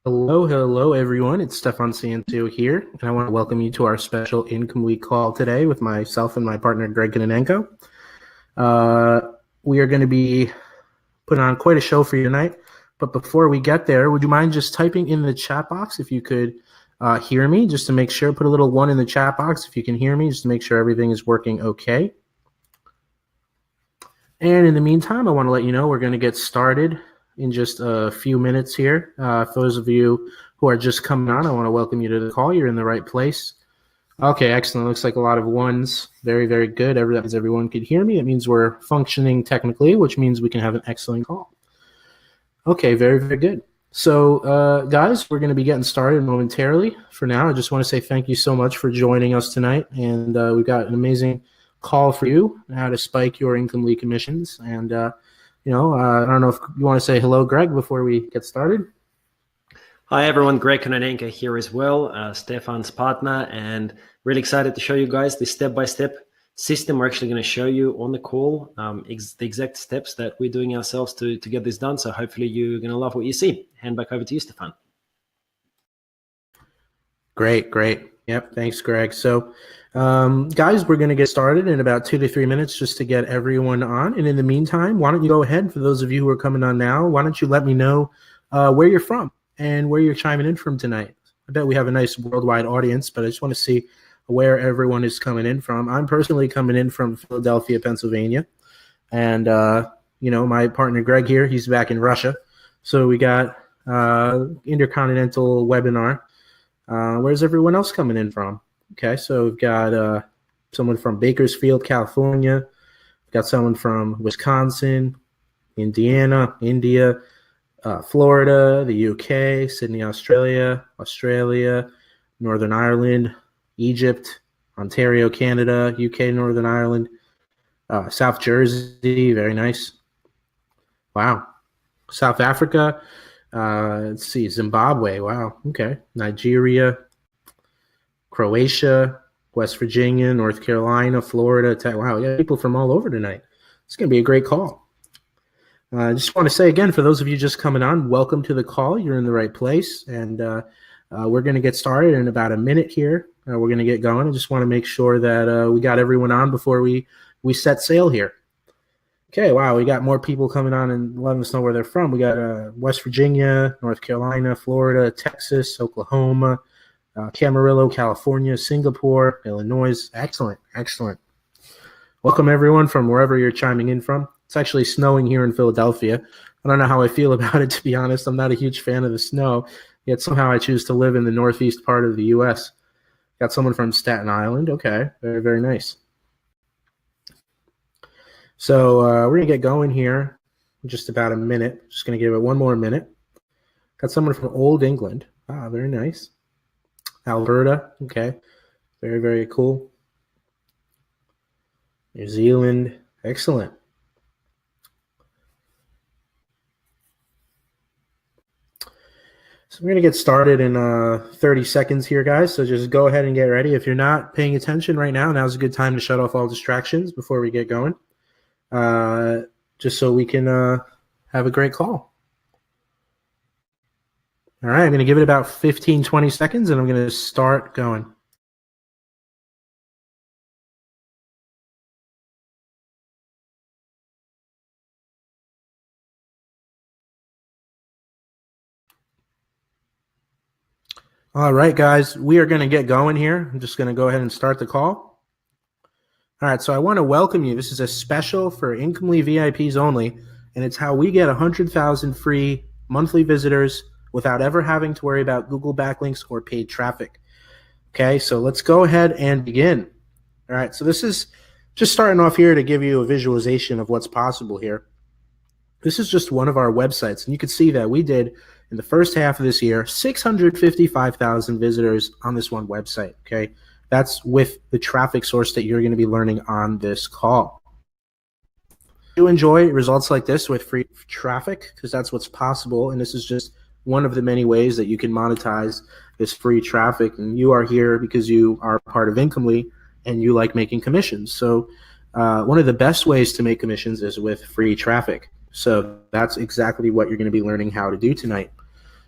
Hello, everyone. It's Stefan Santu here, and I want to welcome you to our special Income Week call today with myself and my partner, Greg Kononenko. We are going to be putting on quite a show for you tonight, but before we get there, would you mind just typing in the chat box if you could hear me, just to make sure, put a little one in the chat box if you can hear me, just to make sure everything is working okay. And in the meantime, I want to let you know we're going to get started in just a few minutes here. For those of you who are just coming on, I want to welcome you to the call. You're in the right place. Okay, excellent. Looks like a lot of ones. Very, very good. That means everyone could hear me. It means we're functioning technically, which means we can have an excellent call. Okay, very, very good. So, guys, we're going to be getting started momentarily. For now, I just want to say thank you so much for joining us tonight. And we've got an amazing call for you, how to spike your Income Week commissions. And I don't know if you want to say hello, Greg, before we get started. Hi, everyone. Greg Kononenko here as well, Stefan's partner, and really excited to show you guys the step-by-step system we're actually going to show you on the call, the exact steps that we're doing ourselves to get this done. So hopefully you're going to love what you see. Hand back over to you, Stefan. Great. Yep, thanks, Greg. So, guys, we're going to get started in about 2 to 3 minutes just to get everyone on. And in the meantime, why don't you go ahead, for those of you who are coming on now, why don't you let me know where you're from and where you're chiming in from tonight. I bet we have a nice worldwide audience, but I just want to see where everyone is coming in from. I'm personally coming in from Philadelphia, Pennsylvania. And, my partner, Greg, here, he's back in Russia. So we got intercontinental webinar. Where's everyone else coming in from? Okay, so we've got someone from Bakersfield, California. We've got someone from Wisconsin, Indiana, India, Florida, the UK, Sydney, Australia, Northern Ireland, Egypt, Ontario, Canada, UK, Northern Ireland, South Jersey, very nice. Wow. South Africa, let's see, Zimbabwe, wow, okay. Nigeria, Croatia, West Virginia, North Carolina, Florida, wow, yeah, people from all over tonight. It's going to be a great call. I just want to say again, for those of you just coming on, welcome to the call. You're in the right place, and we're going to get started in about a minute here. We're going to get going. I just want to make sure that we got everyone on before we set sail here. Okay, wow, we got more people coming on and letting us know where they're from. We got West Virginia, North Carolina, Florida, Texas, Oklahoma, Camarillo, California, Singapore, Illinois. Excellent. Welcome, everyone, from wherever you're chiming in from. It's actually snowing here in Philadelphia. I don't know how I feel about it, to be honest. I'm not a huge fan of the snow, yet somehow I choose to live in the northeast part of the U.S. Got someone from Staten Island. Okay, very, very nice. So we're going to get going here in just about a minute. Just going to give it one more minute. Got someone from Old England. Ah, very nice. Alberta. Okay, very, very cool. New Zealand. Excellent. So we're going to get started in 30 seconds here, guys. So just go ahead and get ready. If you're not paying attention right now, now's a good time to shut off all distractions before we get going, just so we can have a great call. All right, I'm going to give it about 15, 20 seconds, and I'm going to start going. All right, guys, we are going to get going here. I'm just going to go ahead and start the call. All right, so I want to welcome you. This is a special for Incomely VIPs only, and it's how we get 100,000 free monthly visitors without ever having to worry about Google backlinks or paid traffic. Okay, so let's go ahead and begin. All right, so this is just starting off here to give you a visualization of what's possible here. This is just one of our websites, and you can see that we did, in the first half of this year, 655,000 visitors on this one website, okay? That's with the traffic source that you're going to be learning on this call. You enjoy results like this with free traffic, because that's what's possible, and this is just one of the many ways that you can monetize this free traffic, and you are here because you are part of Incomely and you like making commissions. So one of the best ways to make commissions is with free traffic. So that's exactly what you're going to be learning how to do tonight.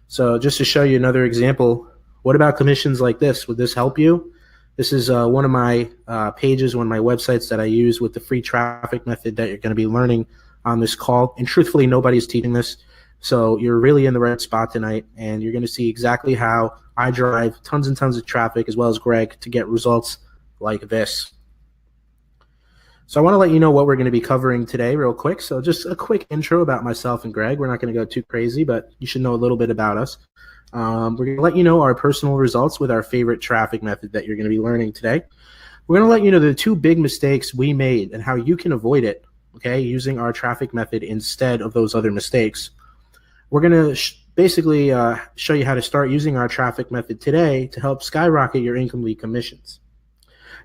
So just to show you another example, what about commissions like this? Would this help you? This is one of my pages, one of my websites that I use with the free traffic method that you're going to be learning on this call. And truthfully, nobody's teaching this. So you're really in the right spot tonight, and you're going to see exactly how I drive tons and tons of traffic, as well as Greg, to get results like this. So I want to let you know what we're going to be covering today real quick. So just a quick intro about myself and Greg. We're not going to go too crazy, but you should know a little bit about us. We're going to let you know our personal results with our favorite traffic method that you're going to be learning today. We're going to let you know the two big mistakes we made and how you can avoid it, okay, using our traffic method instead of those other mistakes. We're going to basically show you how to start using our traffic method today to help skyrocket your income lead commissions.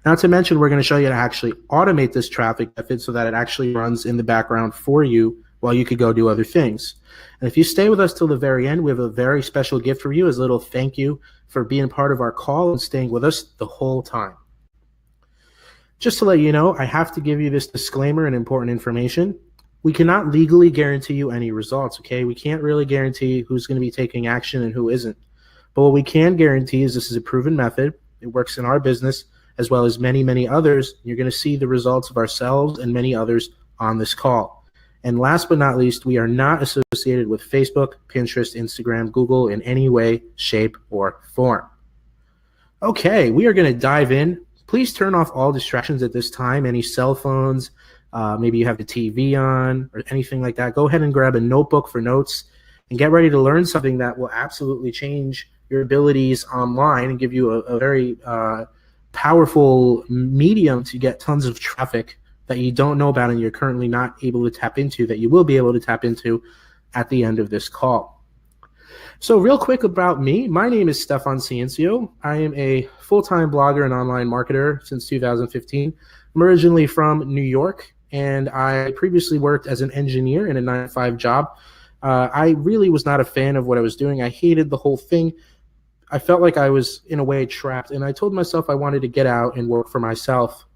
Not to mention, we're going to show you how to actually automate this traffic method so that it actually runs in the background for you while you could go do other things. And if you stay with us till the very end, we have a very special gift for you as a little thank you for being part of our call and staying with us the whole time. Just to let you know, I have to give you this disclaimer and important information. We cannot legally guarantee you any results, okay? We can't really guarantee who's going to be taking action and who isn't. But what we can guarantee is this is a proven method. It works in our business as well as many, many others. You're going to see the results of ourselves and many others on this call. And last but not least, we are not associated with Facebook, Pinterest, Instagram, Google in any way, shape, or form. Okay, we are going to dive in. Please turn off all distractions at this time, any cell phones, maybe you have the TV on or anything like that. Go ahead and grab a notebook for notes and get ready to learn something that will absolutely change your abilities online and give you a very powerful medium to get tons of traffic that you don't know about and you're currently not able to tap into that you will be able to tap into at the end of this call. So real quick about me, my name is Stefan Ciencio. I am a full-time blogger and online marketer since 2015. I'm originally from New York, and I previously worked as an engineer in a 9-to-5 job. I really was not a fan of what I was doing. I hated the whole thing. I felt like I was, in a way, trapped, and I told myself I wanted to get out and work for myself.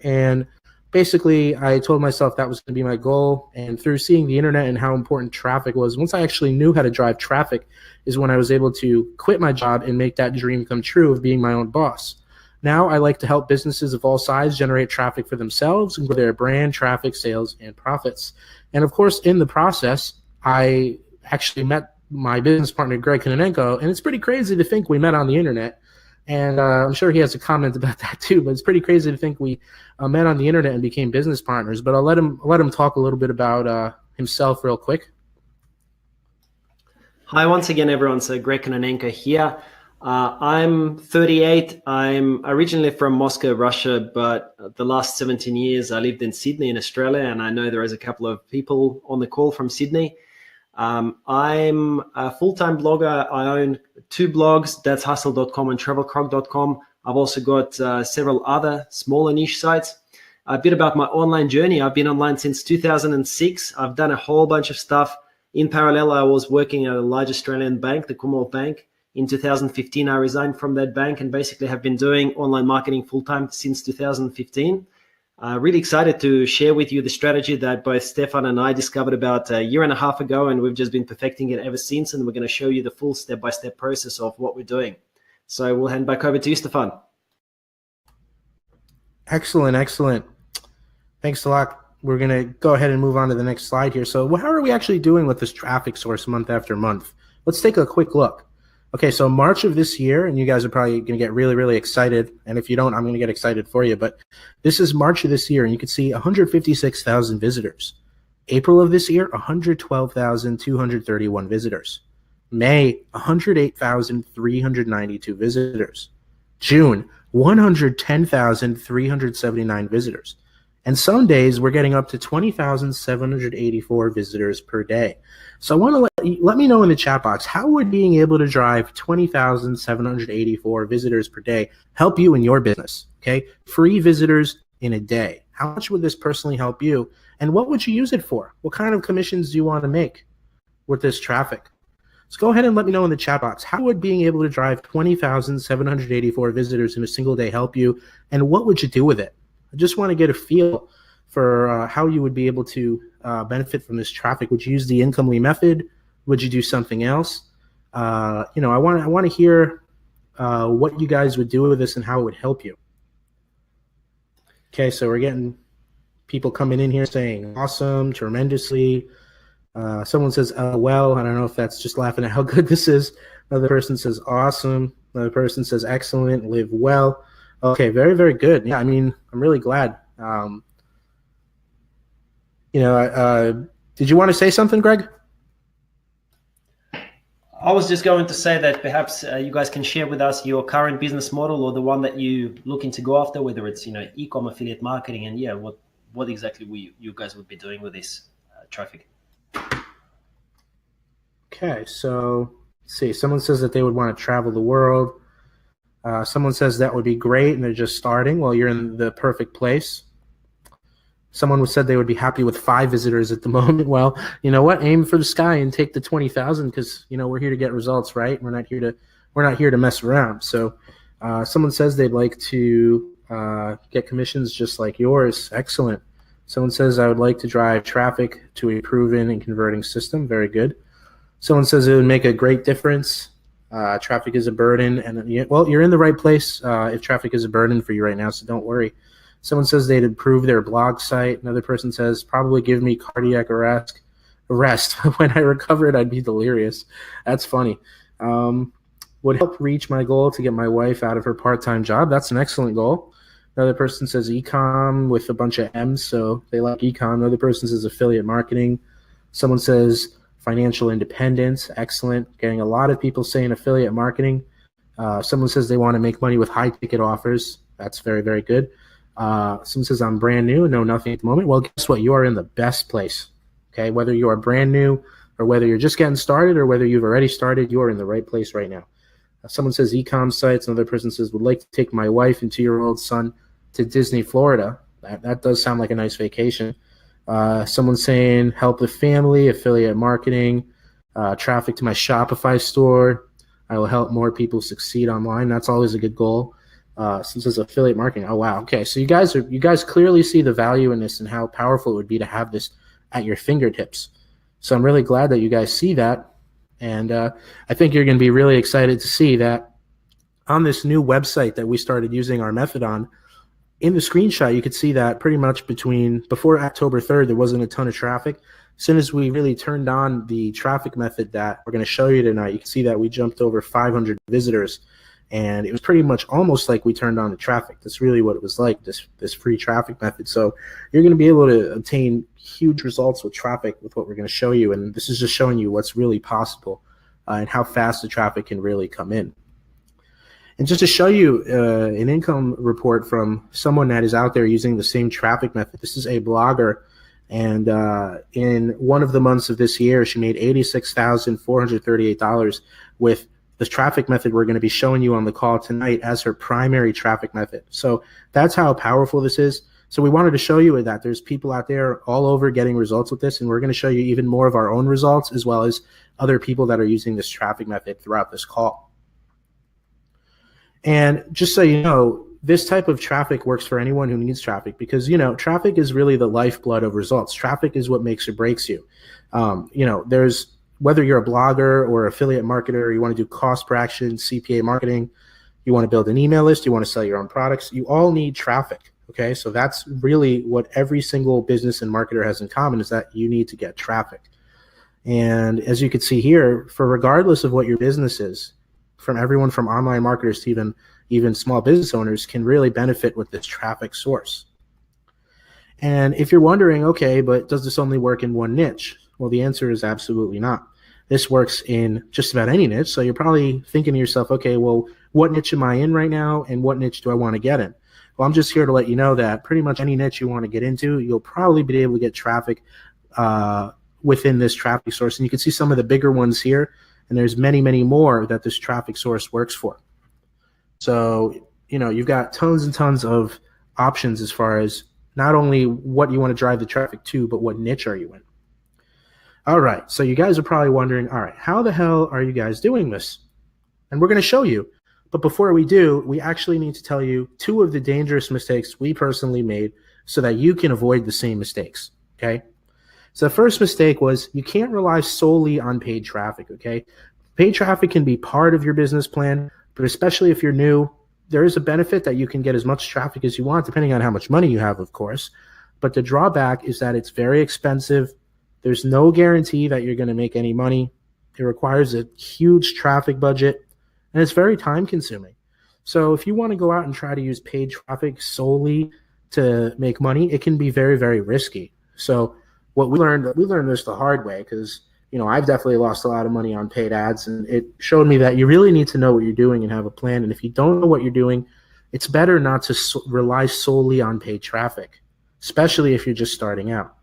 And basically, I told myself that was going to be my goal, and through seeing the internet and how important traffic was, once I actually knew how to drive traffic is when I was able to quit my job and make that dream come true of being my own boss. Now I like to help businesses of all sizes generate traffic for themselves and grow their brand, traffic, sales, and profits. And of course, in the process, I actually met my business partner, Greg Kononenko, and it's pretty crazy to think we met on the internet. And I'm sure he has a comment about that too, but it's pretty crazy to think we met on the internet and became business partners. But I'll let him talk a little bit about himself real quick. Hi, once again, everyone. So Greg Kononenko here. I'm 38. I'm originally from Moscow, Russia, but the last 17 years I lived in Sydney in Australia, and I know there is a couple of people on the call from Sydney. I'm a full-time blogger. I own 2 blogs, that's hustle.com and travelcrog.com. I've also got several other smaller niche sites. A bit about my online journey. I've been online since 2006. I've done a whole bunch of stuff. In parallel, I was working at a large Australian bank, the Commonwealth Bank. In 2015, I resigned from that bank and basically have been doing online marketing full-time since 2015. Really excited to share with you the strategy that both Stefan and I discovered about a year and a half ago, and we've just been perfecting it ever since, and we're going to show you the full step-by-step process of what we're doing. So we'll hand back over to you, Stefan. Excellent, excellent. Thanks a lot. We're going to go ahead and move on to the next slide here. So how are we actually doing with this traffic source month after month? Let's take a quick look. Okay, so March of this year, and you guys are probably going to get really, really excited. And if you don't, I'm going to get excited for you. But this is March of this year, and you can see 156,000 visitors. April of this year, 112,231 visitors. May, 108,392 visitors. June, 110,379 visitors. And some days we're getting up to 20,784 visitors per day. So I want to let me know in the chat box, how would being able to drive 20,784 visitors per day help you in your business? Okay, free visitors in a day. How much would this personally help you? And what would you use it for? What kind of commissions do you want to make with this traffic? So go ahead and let me know in the chat box, how would being able to drive 20,784 visitors in a single day help you? And what would you do with it? I just want to get a feel for how you would be able to benefit from this traffic. Would you use the income lead method? Would you do something else? I want to hear what you guys would do with this and how it would help you. Okay, so we're getting people coming in here saying awesome, tremendously. Someone says, well, I don't know if that's just laughing at how good this is. Another person says awesome. Another person says excellent, live well. Okay, very, very good. Yeah, I mean, I'm really glad. Did you want to say something, Greg? I was just going to say that perhaps you guys can share with us your current business model or the one that you looking to go after, whether it's e-com affiliate marketing, and what exactly you guys would be doing with this traffic. Okay, so let's see. Someone says that they would want to travel the world. Someone says that would be great, and they're just starting. Well, you're in the perfect place. Someone said they would be happy with 5 visitors at the moment. Well, you know what? Aim for the sky and take the 20,000 because we're here to get results, right? We're not here to mess around. So, someone says they'd like to get commissions just like yours. Excellent. Someone says I would like to drive traffic to a proven and converting system. Very good. Someone says it would make a great difference. Traffic is a burden, and well, you're in the right place. If traffic is a burden for you right now, so don't worry. Someone says they'd improve their blog site. Another person says probably give me cardiac arrest. When I recovered, I'd be delirious. That's funny. Would help reach my goal to get my wife out of her part-time job. That's an excellent goal. Another person says e-com with a bunch of M's, so they like e-com. Another person says affiliate marketing. Someone says financial independence. Excellent. Getting a lot of people saying affiliate marketing. Someone says they want to make money with high-ticket offers. That's very, very good. Someone says I'm brand new and know nothing at the moment. Well, guess what? You are in the best place. Okay, whether you are brand new or whether you're just getting started or whether you've already started, you are in the right place right now. Someone says e-com sites. Another person says would like to take my wife and 2-year-old son to Disney, Florida. That does sound like a nice vacation. Someone saying help the family, affiliate marketing, traffic to my Shopify store. I will help more people succeed online. That's always a good goal. Since it's affiliate marketing. Oh wow. Okay, so you guys clearly see the value in this and how powerful it would be to have this at your fingertips. So I'm really glad that you guys see that, and I think you're going to be really excited to see that on this new website that we started using our method on. In the screenshot, you could see that pretty much before October 3rd, there wasn't a ton of traffic. As soon as we really turned on the traffic method that we're going to show you tonight, you can see that we jumped over 500 visitors. And it was pretty much almost like we turned on the traffic. That's really what it was like, this free traffic method. So you're going to be able to obtain huge results with traffic with what we're going to show you. And this is just showing you what's really possible and how fast the traffic can really come in. And just to show you an income report from someone that is out there using the same traffic method. This is a blogger. And in one of the months of this year, she made $86,438 with this traffic method we're going to be showing you on the call tonight as her primary traffic method. So that's how powerful this is. So we wanted to show you that there's people out there all over getting results with this, and we're going to show you even more of our own results as well as other people that are using this traffic method throughout this call. And just so you know, this type of traffic works for anyone who needs traffic because, traffic is really the lifeblood of results. Traffic is what makes or breaks you. There's whether you're a blogger or affiliate marketer, or you want to do cost per action, CPA marketing, you want to build an email list, you want to sell your own products, you all need traffic, okay? So that's really what every single business and marketer has in common is that you need to get traffic. And as you can see here, for regardless of what your business is, from everyone from online marketers to even small business owners can really benefit with this traffic source. And if you're wondering, okay, but does this only work in one niche? Well, the answer is absolutely not. This works in just about any niche. So you're probably thinking to yourself, okay, well, what niche am I in right now? And what niche do I want to get in? Well, I'm just here to let you know that pretty much any niche you want to get into, you'll probably be able to get traffic within this traffic source. And you can see some of the bigger ones here. And there's many, many more that this traffic source works for. So, you've got tons and tons of options as far as not only what you want to drive the traffic to, but what niche are you in? All right, so you guys are probably wondering, all right, how the hell are you guys doing this? And we're going to show you. But before we do, we actually need to tell you 2 of the dangerous mistakes we personally made so that you can avoid the same mistakes, okay? So the first mistake was you can't rely solely on paid traffic, okay? Paid traffic can be part of your business plan, but especially if you're new, there is a benefit that you can get as much traffic as you want, depending on how much money you have, of course. But the drawback is that it's very expensive. There's no guarantee that you're going to make any money. It requires a huge traffic budget, and it's very time consuming. So if you want to go out and try to use paid traffic solely to make money, it can be very, very risky. So what we learned this the hard way, because I've definitely lost a lot of money on paid ads, and it showed me that you really need to know what you're doing and have a plan. And if you don't know what you're doing, it's better not to rely solely on paid traffic, especially if you're just starting out.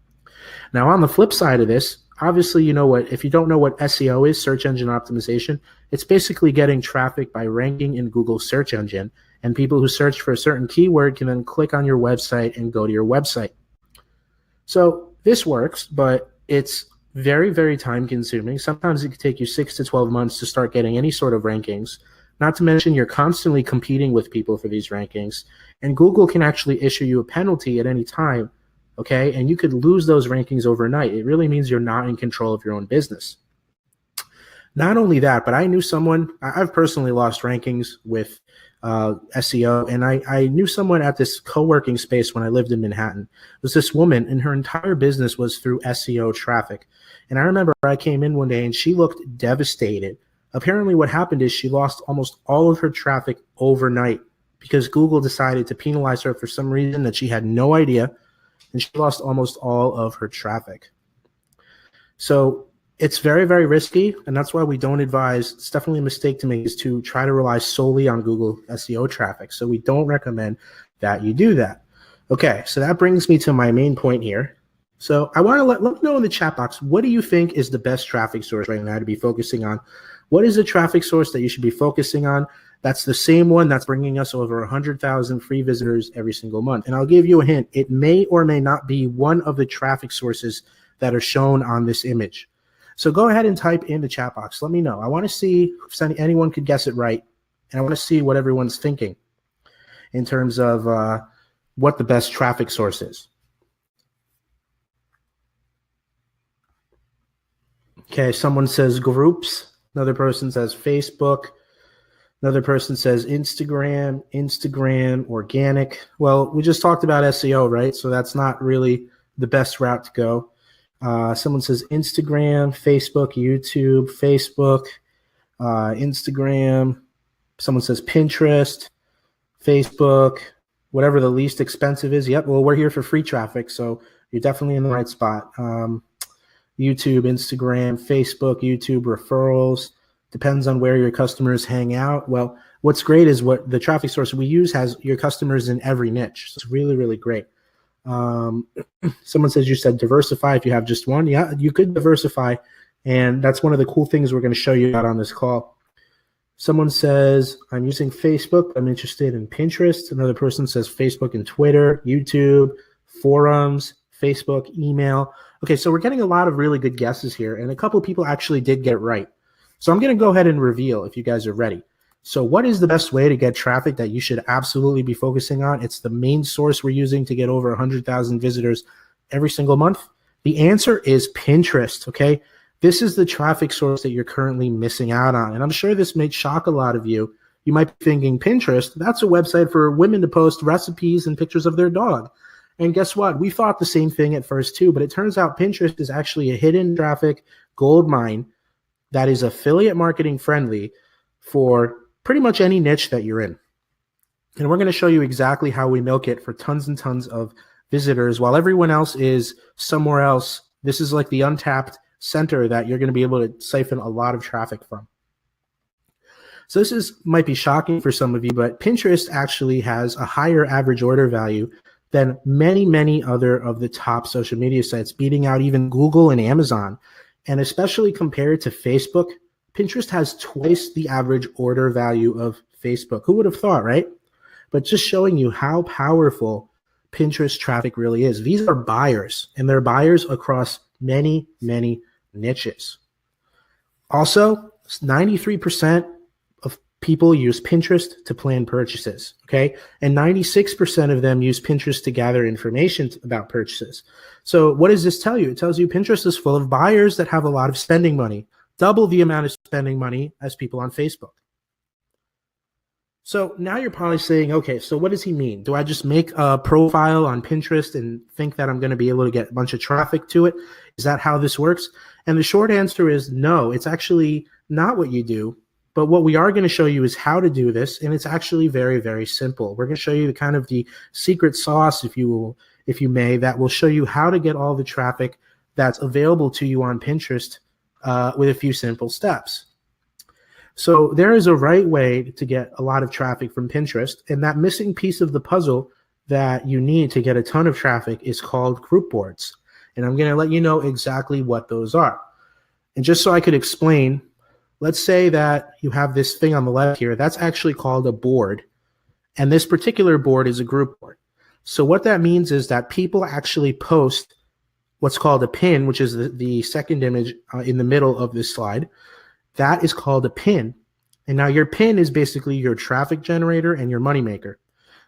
Now, on the flip side of this, obviously, if you don't know what SEO is, search engine optimization, it's basically getting traffic by ranking in Google's search engine, and people who search for a certain keyword can then click on your website and go to your website. So this works, but it's very, very time consuming. Sometimes it could take you 6 to 12 months to start getting any sort of rankings. Not to mention you're constantly competing with people for these rankings, and Google can actually issue you a penalty at any time, okay? And you could lose those rankings overnight. It really means you're not in control of your own business. Not only that, but I knew someone, I've personally lost rankings with SEO, and I knew someone at this co-working space when I lived in Manhattan. It was this woman, and her entire business was through SEO traffic. And I remember I came in one day and she looked devastated. Apparently what happened is she lost almost all of her traffic overnight because Google decided to penalize her for some reason that she had no idea, and she lost almost all of her traffic. So it's very, very risky, and that's why we don't advise. It's definitely a mistake to make, is to try to rely solely on Google SEO traffic. So we don't recommend that you do that. Okay, so that brings me to my main point here. So I want to let me know in the chat box, what do you think is the best traffic source right now to be focusing on? What is the traffic source that you should be focusing on? That's the same one that's bringing us over 100,000 free visitors every single month. And I'll give you a hint. It may or may not be one of the traffic sources that are shown on this image. So go ahead and type in the chat box. Let me know. I want to see if anyone could guess it right, and I want to see what everyone's thinking in terms of what the best traffic source is. Okay, someone says groups. Another person says Facebook. Another person says Instagram, organic. Well, we just talked about SEO, right? So that's not really the best route to go. Someone says Instagram, Facebook, YouTube, Facebook, Instagram. Someone says Pinterest, Facebook, whatever the least expensive is. Yep, well, we're here for free traffic, so you're definitely in the right spot. YouTube, Instagram, Facebook, YouTube, referrals. Depends on where your customers hang out. Well, what's great is what the traffic source we use has your customers in every niche. So it's really, really great. Someone says you said diversify if you have just one. Yeah, you could diversify, and that's one of the cool things we're going to show you out on this call. Someone says I'm using Facebook, I'm interested in Pinterest. Another person says Facebook and Twitter, YouTube, forums, Facebook, email. Okay, so we're getting a lot of really good guesses here, and a couple of people actually did get it right. So I'm going to go ahead and reveal if you guys are ready. So what is the best way to get traffic that you should absolutely be focusing on? It's the main source we're using to get over 100,000 visitors every single month. The answer is Pinterest, okay? This is the traffic source that you're currently missing out on. And I'm sure this may shock a lot of you. You might be thinking, Pinterest, that's a website for women to post recipes and pictures of their dog. And guess what? We thought the same thing at first too, but it turns out Pinterest is actually a hidden traffic gold mine that is affiliate marketing friendly for pretty much any niche that you're in. And we're going to show you exactly how we milk it for tons and tons of visitors while everyone else is somewhere else. This is like the untapped center that you're going to be able to siphon a lot of traffic from. So this might be shocking for some of you, but Pinterest actually has a higher average order value than many, many other of the top social media sites, beating out even Google and Amazon. And especially compared to Facebook, Pinterest has twice the average order value of Facebook. Who would have thought, right? But just showing you how powerful Pinterest traffic really is. These are buyers, and they're buyers across many, many niches. Also, 93% of people use Pinterest to plan purchases, okay? And 96% of them use Pinterest to gather information about purchases. So what does this tell you? It tells you Pinterest is full of buyers that have a lot of spending money, double the amount of spending money as people on Facebook. So now you're probably saying, okay, so what does he mean? Do I just make a profile on Pinterest and think that I'm going to be able to get a bunch of traffic to it? Is that how this works? And the short answer is no, it's actually not what you do. But what we are going to show you is how to do this, and it's actually very, very simple. We're going to show you the kind of the secret sauce, if you may, that will show you how to get all the traffic that's available to you on Pinterest with a few simple steps. So there is a right way to get a lot of traffic from Pinterest, and that missing piece of the puzzle that you need to get a ton of traffic is called group boards. And I'm going to let you know exactly what those are. And just so I could explain, let's say that you have this thing on the left here. That's actually called a board. And this particular board is a group board. So what that means is that people actually post what's called a pin, which is the second image in the middle of this slide. That is called a pin. And now your pin is basically your traffic generator and your moneymaker.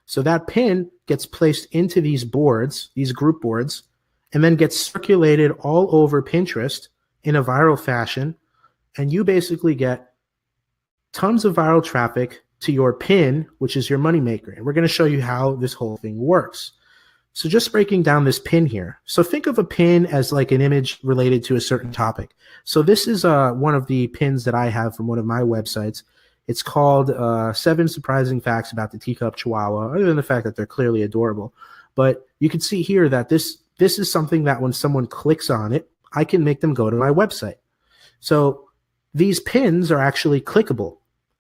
So that pin gets placed into these boards, these group boards, and then gets circulated all over Pinterest in a viral fashion. And you basically get tons of viral traffic to your pin, which is your moneymaker. And we're going to show you how this whole thing works. So just breaking down this pin here. So think of a pin as like an image related to a certain topic. So this is one of the pins that I have from one of my websites. It's called 7 Surprising Facts About the Teacup Chihuahua, other than the fact that they're clearly adorable. But you can see here that this is something that when someone clicks on it, I can make them go to my website. So these pins are actually clickable.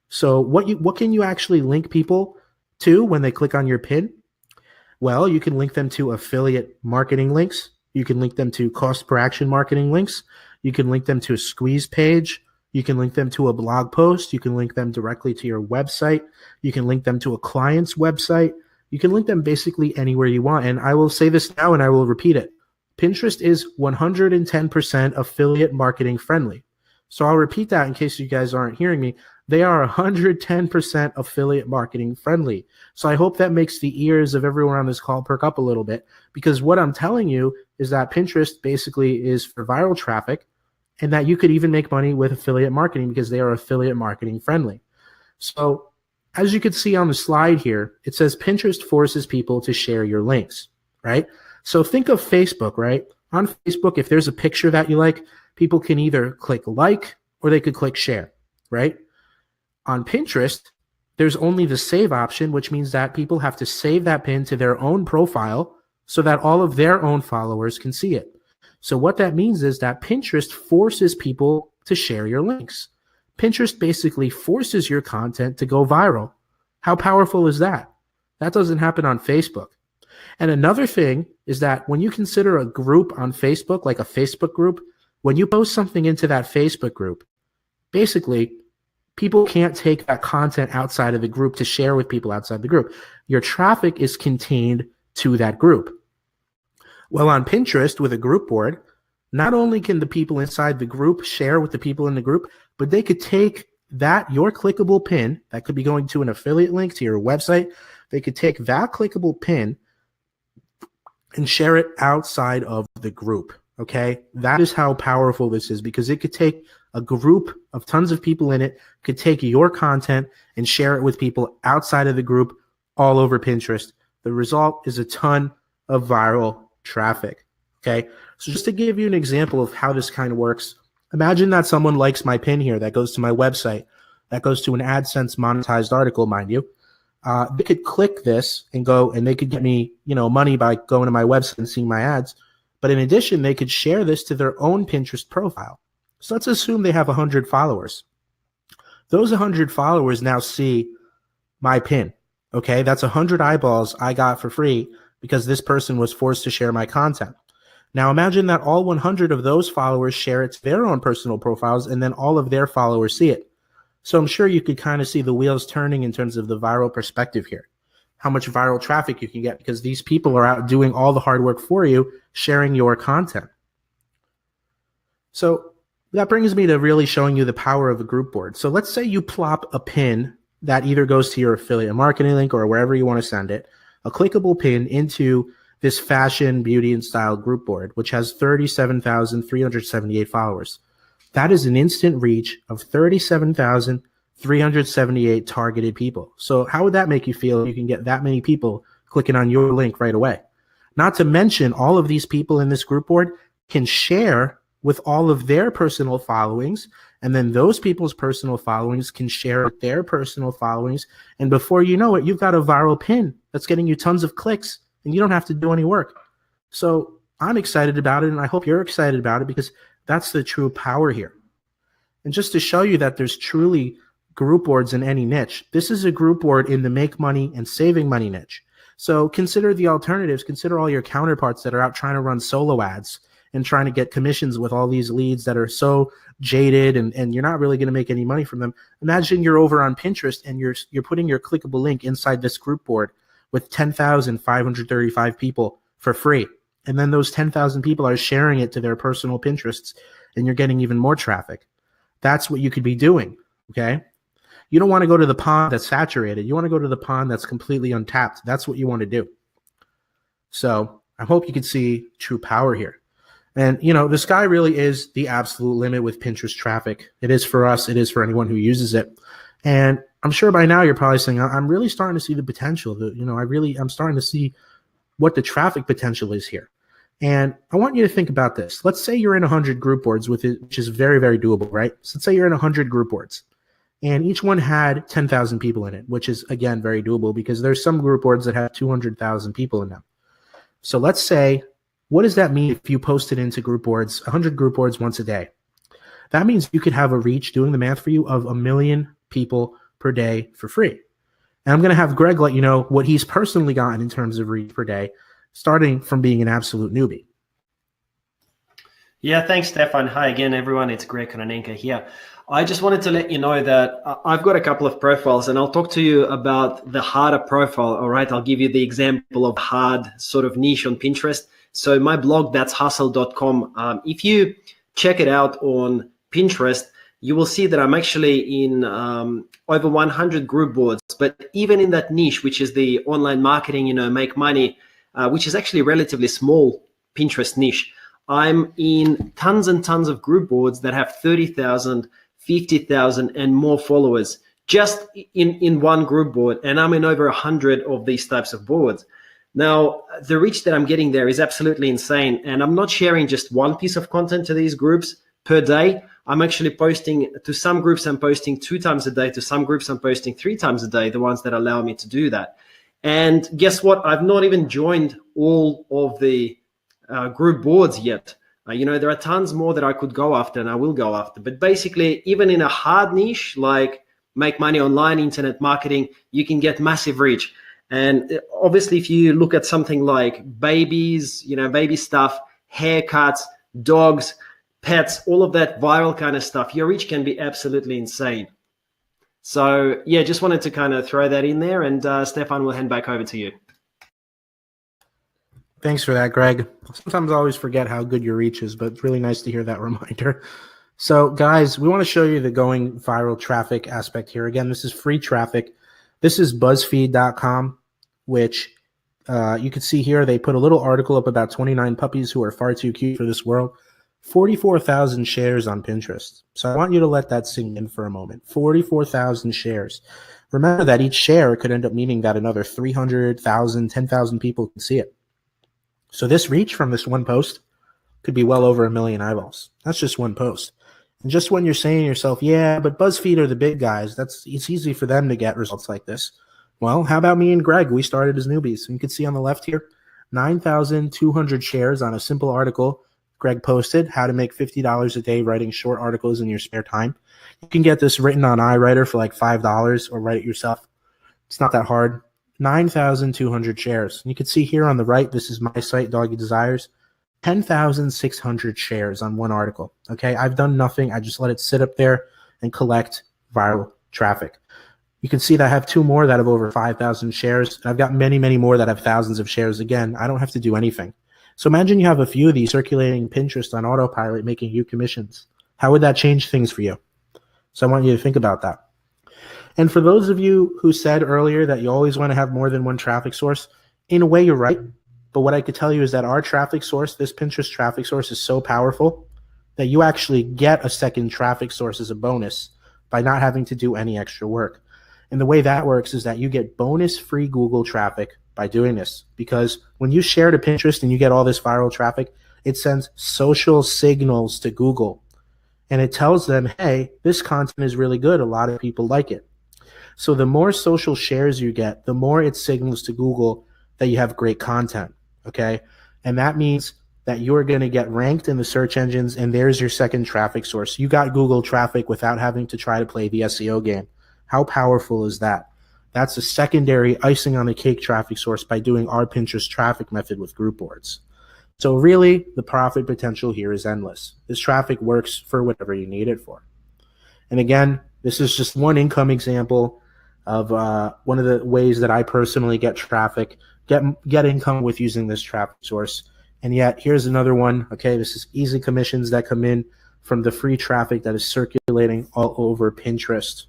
So what can you actually link people to when they click on your pin? Well, you can link them to affiliate marketing links. You can link them to cost per action marketing links. You can link them to a squeeze page. You can link them to a blog post. You can link them directly to your website. You can link them to a client's website. You can link them basically anywhere you want. And I will say this now and I will repeat it. Pinterest is 110% affiliate marketing friendly. So I'll repeat that in case you guys aren't hearing me. They are 110% affiliate marketing friendly. So I hope that makes the ears of everyone on this call perk up a little bit, because what I'm telling you is that Pinterest basically is for viral traffic, and that you could even make money with affiliate marketing because they are affiliate marketing friendly. So as you can see on the slide here, it says Pinterest forces people to share your links, right? So think of Facebook, right? On Facebook, if there's a picture that you like, people can either click like or they could click share, right? On Pinterest, there's only the save option, which means that people have to save that pin to their own profile so that all of their own followers can see it. So what that means is that Pinterest forces people to share your links. Pinterest basically forces your content to go viral. How powerful is that? That doesn't happen on Facebook. And another thing is that when you consider a group on Facebook, like a Facebook group, when you post something into that Facebook group, basically, people can't take that content outside of the group to share with people outside the group. Your traffic is contained to that group. Well, on Pinterest with a group board, not only can the people inside the group share with the people in the group, but they could take that, your clickable pin, that could be going to an affiliate link to your website. They could take that clickable pin and share it outside of the group. Okay, that is how powerful this is, because it could take a group of tons of people in it, could take your content and share it with people outside of the group all over Pinterest. The result is a ton of viral traffic. Okay, so just to give you an example of how this kind of works, imagine that someone likes my pin here that goes to my website, that goes to an AdSense monetized article, mind you. They could click this and go, and they could get me, money by going to my website and seeing my ads. But in addition, they could share this to their own Pinterest profile. So let's assume they have 100 followers. Those 100 followers now see my pin. Okay, that's 100 eyeballs I got for free because this person was forced to share my content. Now imagine that all 100 of those followers share it to their own personal profiles, and then all of their followers see it. So I'm sure you could kind of see the wheels turning in terms of the viral perspective here. How much viral traffic you can get because these people are out doing all the hard work for you, sharing your content. So that brings me to really showing you the power of a group board. So let's say you plop a pin that either goes to your affiliate marketing link or wherever you want to send it, a clickable pin into this fashion, beauty, and style group board, which has 37,378 followers. That is an instant reach of 37,378 targeted people. So how would that make you feel if you can get that many people clicking on your link right away? Not to mention, all of these people in this group board can share with all of their personal followings, and then those people's personal followings can share with their personal followings, and before you know it, you've got a viral pin that's getting you tons of clicks, and you don't have to do any work. So I'm excited about it, and I hope you're excited about it, because that's the true power here. And just to show you that there's truly group boards in any niche, this is a group board in the make money and saving money niche. So consider the alternatives. Consider all your counterparts that are out trying to run solo ads and trying to get commissions with all these leads that are so jaded, and you're not really going to make any money from them. Imagine you're over on Pinterest and you're putting your clickable link inside this group board with 10,535 people for free. And then those 10,000 people are sharing it to their personal Pinterests, and you're getting even more traffic. That's what you could be doing, okay? You don't want to go to the pond that's saturated. You want to go to the pond that's completely untapped. That's what you want to do. So I hope you can see true power here. And, the sky really is the absolute limit with Pinterest traffic. It is for us. It is for anyone who uses it. And I'm sure by now you're probably saying, I'm really starting to see the potential. I'm starting to see what the traffic potential is here. And I want you to think about this. Let's say you're in 100 group boards with it, which is very, very doable, right? So let's say you're in 100 group boards, and each one had 10,000 people in it, which is, again, very doable, because there's some group boards that have 200,000 people in them. So let's say, what does that mean if you posted into group boards, 100 group boards once a day? That means you could have a reach, doing the math for you, of 1 million people per day for free. And I'm going to have Greg let you know what he's personally gotten in terms of reach per day, starting from being an absolute newbie. Yeah, thanks, Stefan. Hi again, everyone. It's Greg Kononenko here. I just wanted to let you know that I've got a couple of profiles, and I'll talk to you about the harder profile. All right, I'll give you the example of hard sort of niche on Pinterest. So my blog, that's hustle.com. If you check it out on Pinterest, you will see that I'm actually in over 100 group boards. But even in that niche, which is the online marketing, make money, which is actually a relatively small Pinterest niche, I'm in tons and tons of group boards that have 30,000, 50,000 and more followers just in one group board. And I'm in over 100 of these types of boards. Now, the reach that I'm getting there is absolutely insane. And I'm not sharing just one piece of content to these groups per day. I'm actually posting to some groups. I'm posting 2 times a day. To some groups, I'm posting 3 times a day, the ones that allow me to do that. And guess what? I've not even joined all of the group boards yet. There are tons more that I could go after, and I will go after. But basically, even in a hard niche like make money online, internet marketing, you can get massive reach. And obviously, if you look at something like babies, baby stuff, haircuts, dogs, pets, all of that viral kind of stuff, your reach can be absolutely insane. So yeah, just wanted to kind of throw that in there, and Stefan, will hand back over to you. Thanks for that, Greg. Sometimes I always forget how good your reach is, but it's really nice to hear that reminder. So guys, we want to show you the going viral traffic aspect here. Again, this is free traffic. This is BuzzFeed.com, which you can see here. They put a little article up about 29 puppies who are far too cute for this world. 44,000 shares on Pinterest. So I want you to let that sink in for a moment. 44,000 shares. Remember that each share could end up meaning that another 300,000, 10,000 people can see it. So this reach from this one post could be well over 1 million eyeballs. That's just one post. And just when you're saying to yourself, yeah, but BuzzFeed are the big guys, it's easy for them to get results like this. Well, how about me and Greg? We started as newbies. And you can see on the left here, 9,200 shares on a simple article Greg posted, how to make $50 a day writing short articles in your spare time. You can get this written on iWriter for like $5 or write it yourself. It's not that hard. 9,200 shares. And you can see here on the right, this is my site, Doggy Desires. 10,600 shares on one article. Okay, I've done nothing. I just let it sit up there and collect viral traffic. You can see that I have 2 more that have over 5,000 shares. And I've got many, many more that have thousands of shares. Again, I don't have to do anything. So imagine you have a few of these circulating Pinterest on autopilot, making you commissions. How would that change things for you? So I want you to think about that. And for those of you who said earlier that you always want to have more than one traffic source, in a way you're right. But what I could tell you is that our traffic source, this Pinterest traffic source, is so powerful that you actually get a second traffic source as a bonus by not having to do any extra work. And the way that works is that you get bonus free Google traffic by doing this, because when you share to Pinterest and you get all this viral traffic, it sends social signals to Google and it tells them, hey, this content is really good. A lot of people like it. So the more social shares you get, the more it signals to Google that you have great content, okay? And that means that you're going to get ranked in the search engines, and there's your second traffic source. You got Google traffic without having to try to play the SEO game. How powerful is that? That's a secondary icing on the cake traffic source by doing our Pinterest traffic method with group boards. So really, the profit potential here is endless. This traffic works for whatever you need it for. And again, this is just one income example of one of the ways that I personally get traffic, get income with using this traffic source. And yet, here's another one. Okay, this is easy commissions that come in from the free traffic that is circulating all over Pinterest.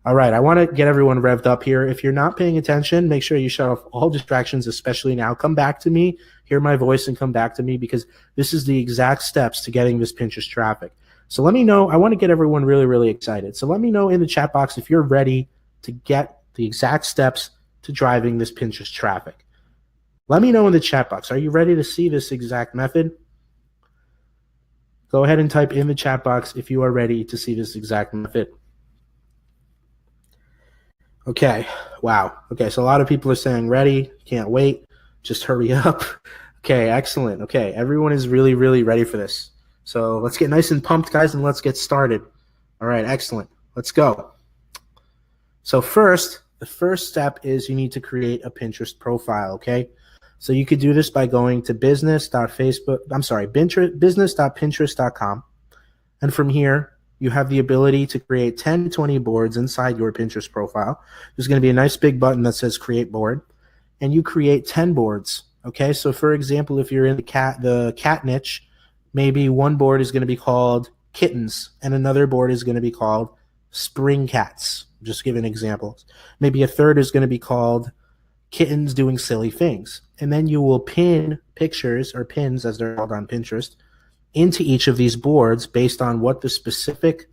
All right, I want to get everyone revved up here. If you're not paying attention, make sure you shut off all distractions, especially now. Come back to me, hear my voice, and come back to me, because this is the exact steps to getting this Pinterest traffic. So let me know. I want to get everyone really, really excited. So let me know in the chat box if you're ready to get the exact steps to driving this Pinterest traffic. Let me know in the chat box. Are you ready to see this exact method? Go ahead and type in the chat box if you are ready to see this exact method. Okay, wow. Okay, so a lot of people are saying ready, can't wait, just hurry up. Okay, excellent. Okay, everyone is really, really ready for this. So let's get nice and pumped, guys, and let's get started. All right, excellent. Let's go. So first, the first step is you need to create a Pinterest profile, okay? So you could do this by going to business.pinterest.com. And from here, you have the ability to create 10 to 20 boards inside your Pinterest profile. There's going to be a nice big button that says create board, and you create 10 boards. Okay, so for example, if you're in the cat niche, maybe one board is going to be called kittens and another board is going to be called spring cats. Just giving examples. Maybe a third is going to be called kittens doing silly things. And then you will pin pictures, or pins as they're called on Pinterest, into each of these boards based on what the specific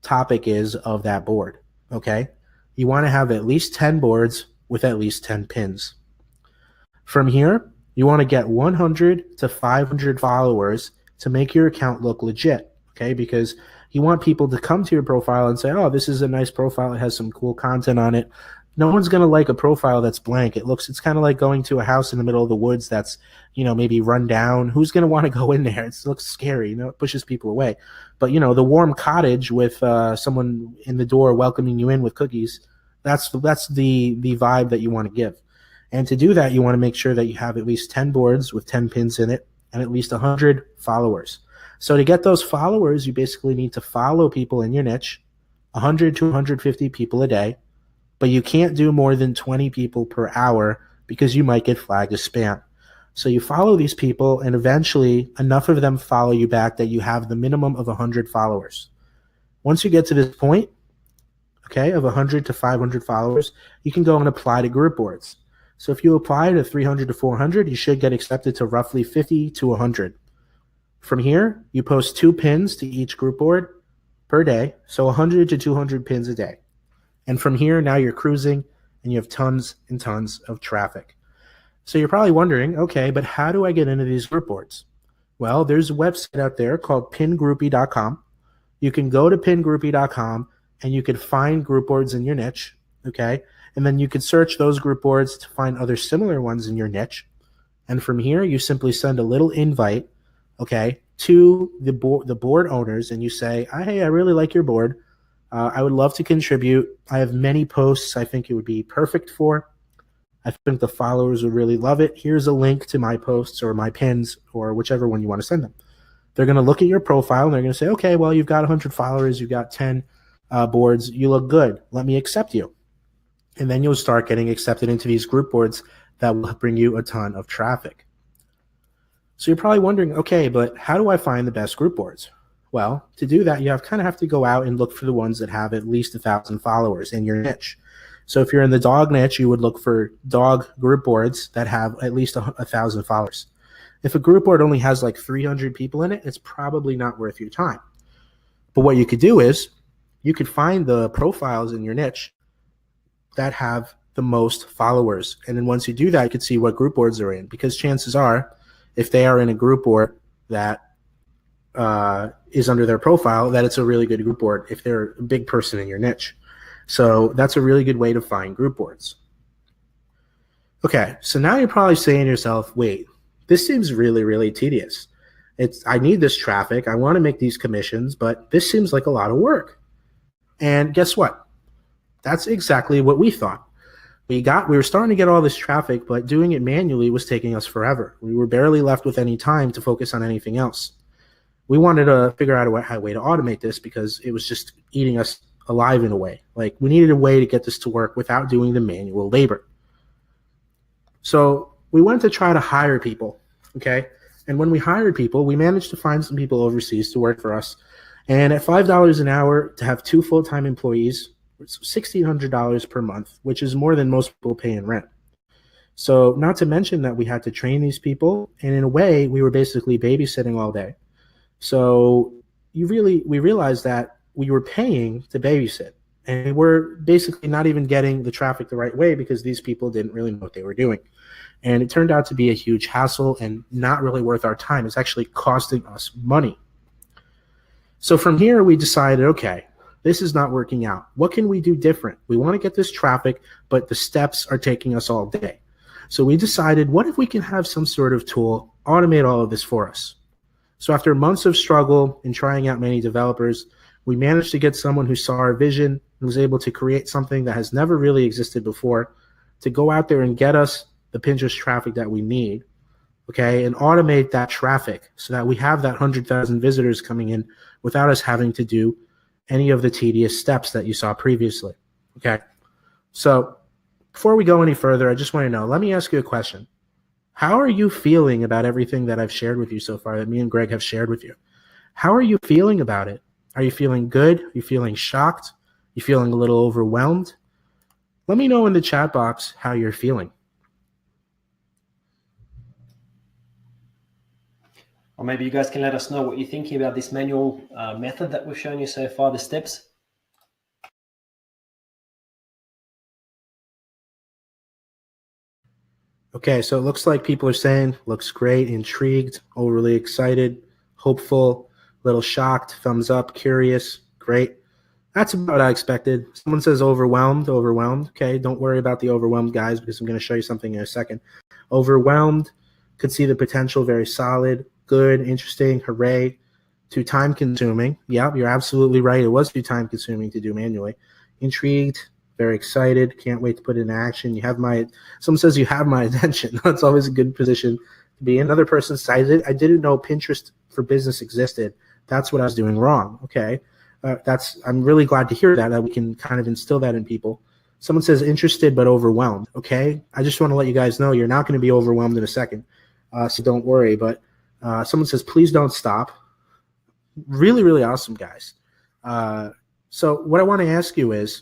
topic is of that board, okay? You want to have at least 10 boards with at least 10 pins. From here, you want to get 100 to 500 followers to make your account look legit, okay? Because you want people to come to your profile and say, oh, this is a nice profile. It has some cool content on it. No one's going to like a profile that's blank. It's kind of like going to a house in the middle of the woods that's, maybe run down. Who's going to want to go in there? It looks scary. It pushes people away. But, the warm cottage with someone in the door welcoming you in with cookies, that's the vibe that you want to give. And to do that, you want to make sure that you have at least 10 boards with 10 pins in it and at least 100 followers. So to get those followers, you basically need to follow people in your niche, 100 to 150 people a day. But you can't do more than 20 people per hour because you might get flagged as spam. So you follow these people, and eventually enough of them follow you back that you have the minimum of 100 followers. Once you get to this point, okay, of 100 to 500 followers, you can go and apply to group boards. So if you apply to 300 to 400, you should get accepted to roughly 50 to 100. From here, you post 2 pins to each group board per day, so 100 to 200 pins a day. And from here, now you're cruising and you have tons and tons of traffic. So you're probably wondering, okay, but how do I get into these group boards? Well, there's a website out there called pingroupie.com. You can go to pingroupie.com and you can find group boards in your niche, okay? And then you can search those group boards to find other similar ones in your niche. And from here, you simply send a little invite, okay, to the board owners, and you say, hey, I really like your board. I would love to contribute. I have many posts I think it would be perfect for. I think the followers would really love it. Here's a link to my posts or my pins or whichever one you want to send them. They're going to look at your profile and they're going to say, okay, well, you've got 100 followers, you've got 10 boards, you look good. Let me accept you. And then you'll start getting accepted into these group boards that will bring you a ton of traffic. So you're probably wondering, okay, but how do I find the best group boards? Well, to do that, you kind of have to go out and look for the ones that have at least 1,000 followers in your niche. So if you're in the dog niche, you would look for dog group boards that have at least 1,000 followers. If a group board only has like 300 people in it, it's probably not worth your time. But what you could do is you could find the profiles in your niche that have the most followers. And then once you do that, you can see what group boards they're in, because chances are, if they are in a group board that is under their profile, that it's a really good group board if they're a big person in your niche. So that's a really good way to find group boards. Okay, so now you're probably saying to yourself, wait, this seems really, really tedious. I need this traffic. I want to make these commissions, but this seems like a lot of work. And guess what? That's exactly what we thought. We were starting to get all this traffic, but doing it manually was taking us forever. We were barely left with any time to focus on anything else. We wanted to figure out a way to automate this because it was just eating us alive in a way. Like, we needed a way to get this to work without doing the manual labor. So we went to try to hire people, okay? And when we hired people, we managed to find some people overseas to work for us. And at $5 an hour to have 2 full-time employees, it's $1,600 per month, which is more than most people pay in rent. So not to mention that we had to train these people, and in a way, we were basically babysitting all day. So we realized that we were paying to babysit, and we're basically not even getting the traffic the right way because these people didn't really know what they were doing. And it turned out to be a huge hassle and not really worth our time. It's actually costing us money. So from here, we decided, okay, this is not working out. What can we do different? We want to get this traffic, but the steps are taking us all day. So we decided, what if we can have some sort of tool automate all of this for us? So after months of struggle and trying out many developers, we managed to get someone who saw our vision and was able to create something that has never really existed before to go out there and get us the Pinterest traffic that we need, okay, and automate that traffic so that we have that 100,000 visitors coming in without us having to do any of the tedious steps that you saw previously, okay? So before we go any further, I just want to know, let me ask you a question. How are you feeling about everything that I've shared with you so far, that me and Greg have shared with you? How are you feeling about it? Are you feeling good? Are you feeling shocked? Are you feeling a little overwhelmed? Let me know in the chat box how you're feeling. Or maybe you guys can let us know what you're thinking about this manual method that we've shown you so far, the steps. Okay, so it looks like people are saying, looks great, intrigued, overly excited, hopeful, little shocked, thumbs up, curious, great. That's about what I expected. Someone says overwhelmed. Okay, don't worry about the overwhelmed, guys, because I'm going to show you something in a second. Overwhelmed, could see the potential, very solid, good, interesting, hooray. Too time consuming. Yeah, you're absolutely right. It was too time consuming to do manually. Intrigued, very excited, can't wait to put it in action. Someone says you have my attention. That's always a good position to be in. Another person cited, I didn't know Pinterest for Business existed. That's what I was doing wrong. Okay. I'm really glad to hear that we can kind of instill that in people. Someone says interested but overwhelmed. Okay. I just want to let you guys know you're not going to be overwhelmed in a second. So don't worry. But someone says, please don't stop. Really, really awesome, guys. So what I want to ask you is,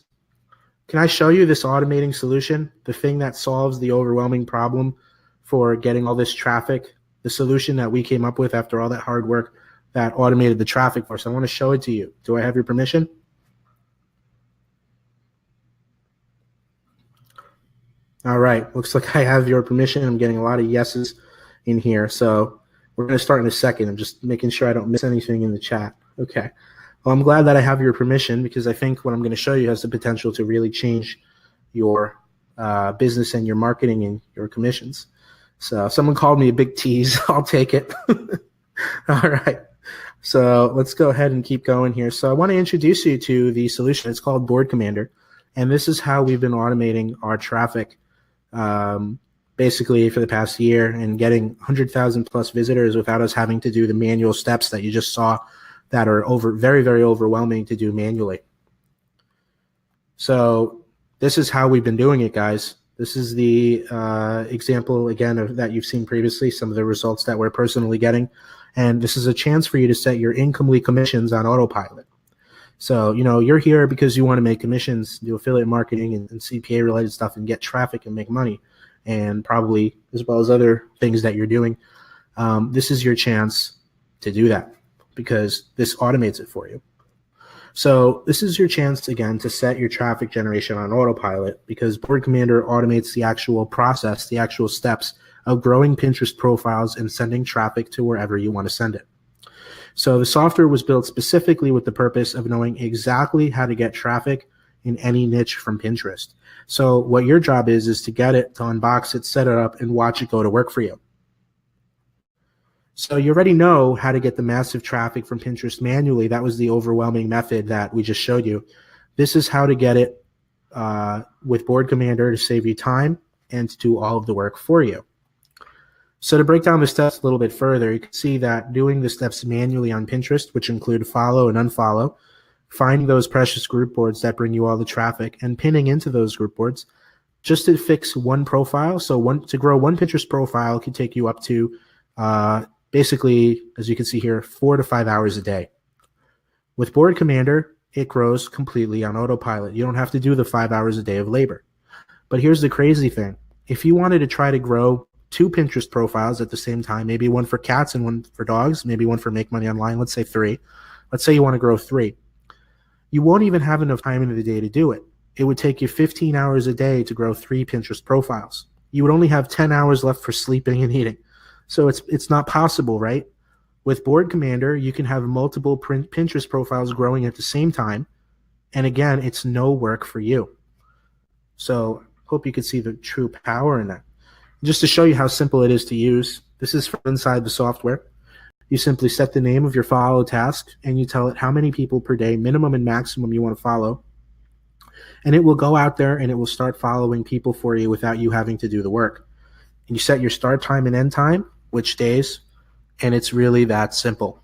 can I show you this automating solution, the thing that solves the overwhelming problem for getting all this traffic, the solution that we came up with after all that hard work that automated the traffic for us? I want to show it to you. Do I have your permission? All right, looks like I have your permission. I'm getting a lot of yeses in here. So we're going to start in a second. I'm just making sure I don't miss anything in the chat. Okay. Well, I'm glad that I have your permission because I think what I'm going to show you has the potential to really change your business and your marketing and your commissions. So someone called me a big tease. I'll take it. All right. So let's go ahead and keep going here. So I want to introduce you to the solution. It's called Board Commander. And this is how we've been automating our traffic basically for the past year and getting 100,000 plus visitors without us having to do the manual steps that you just saw that are very, very overwhelming to do manually. So this is how we've been doing it, guys. This is the example, again, that you've seen previously, some of the results that we're personally getting. And this is a chance for you to set your income commissions on autopilot. So, you're here because you want to make commissions, do affiliate marketing and CPA related stuff and get traffic and make money, and probably as well as other things that you're doing. this is your chance to do that because this automates it for you. So this is your chance, again, to set your traffic generation on autopilot because Board Commander automates the actual process, the actual steps of growing Pinterest profiles and sending traffic to wherever you want to send it. So the software was built specifically with the purpose of knowing exactly how to get traffic in any niche from Pinterest. So what your job is to get it, to unbox it, set it up, and watch it go to work for you. So you already know how to get the massive traffic from Pinterest manually. That was the overwhelming method that we just showed you. This is how to get it with Board Commander to save you time and to do all of the work for you. So to break down the steps a little bit further, you can see that doing the steps manually on Pinterest, which include follow and unfollow, finding those precious group boards that bring you all the traffic, and pinning into those group boards just to fix one profile. So to grow one Pinterest profile could take you up to basically, as you can see here, 4 to 5 hours a day. With Board Commander, it grows completely on autopilot. You don't have to do the 5 hours a day of labor. But here's the crazy thing. If you wanted to try to grow 2 Pinterest profiles at the same time, maybe one for cats and one for dogs, maybe one for Make Money Online, let's say 3. Let's say you want to grow 3. You won't even have enough time in the day to do it. It would take you 15 hours a day to grow 3 Pinterest profiles. You would only have 10 hours left for sleeping and eating. So it's not possible, right? With Board Commander, you can have multiple Pinterest profiles growing at the same time. And again, it's no work for you. So hope you can see the true power in that. Just to show you how simple it is to use, this is from inside the software. You simply set the name of your follow task and you tell it how many people per day, minimum and maximum, you want to follow. And it will go out there and it will start following people for you without you having to do the work. And you set your start time and end time, which days, and it's really that simple.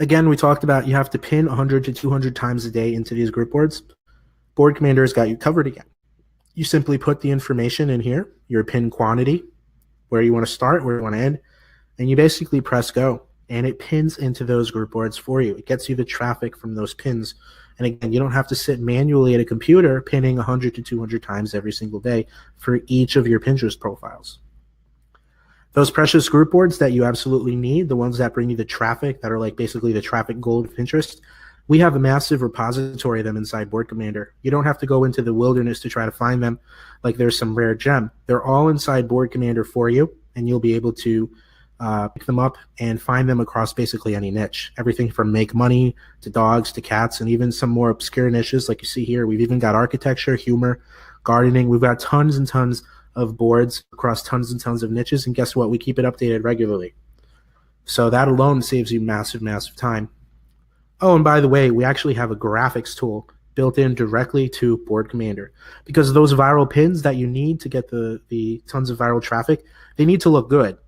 Again, we talked about you have to pin 100 to 200 times a day into these group boards. Board Commander has got you covered again. You simply put the information in here, your pin quantity, where you want to start, where you want to end, and you basically press go, and it pins into those group boards for you. It gets you the traffic from those pins. And again, you don't have to sit manually at a computer pinning 100 to 200 times every single day for each of your Pinterest profiles. Those precious group boards that you absolutely need, the ones that bring you the traffic, that are like basically the traffic gold of Pinterest, we have a massive repository of them inside Board Commander. You don't have to go into the wilderness to try to find them like there's some rare gem. They're all inside Board Commander for you, and you'll be able to pick them up and find them across basically any niche. Everything from Make Money to dogs to cats, and even some more obscure niches like you see here. We've even got architecture, humor, gardening. We've got tons and tons of boards across tons and tons of niches, and guess what? We keep it updated regularly. So that alone saves you massive, massive time. Oh, and by the way, we actually have a graphics tool built in directly to Board Commander because those viral pins that you need to get the tons of viral traffic, they need to look good.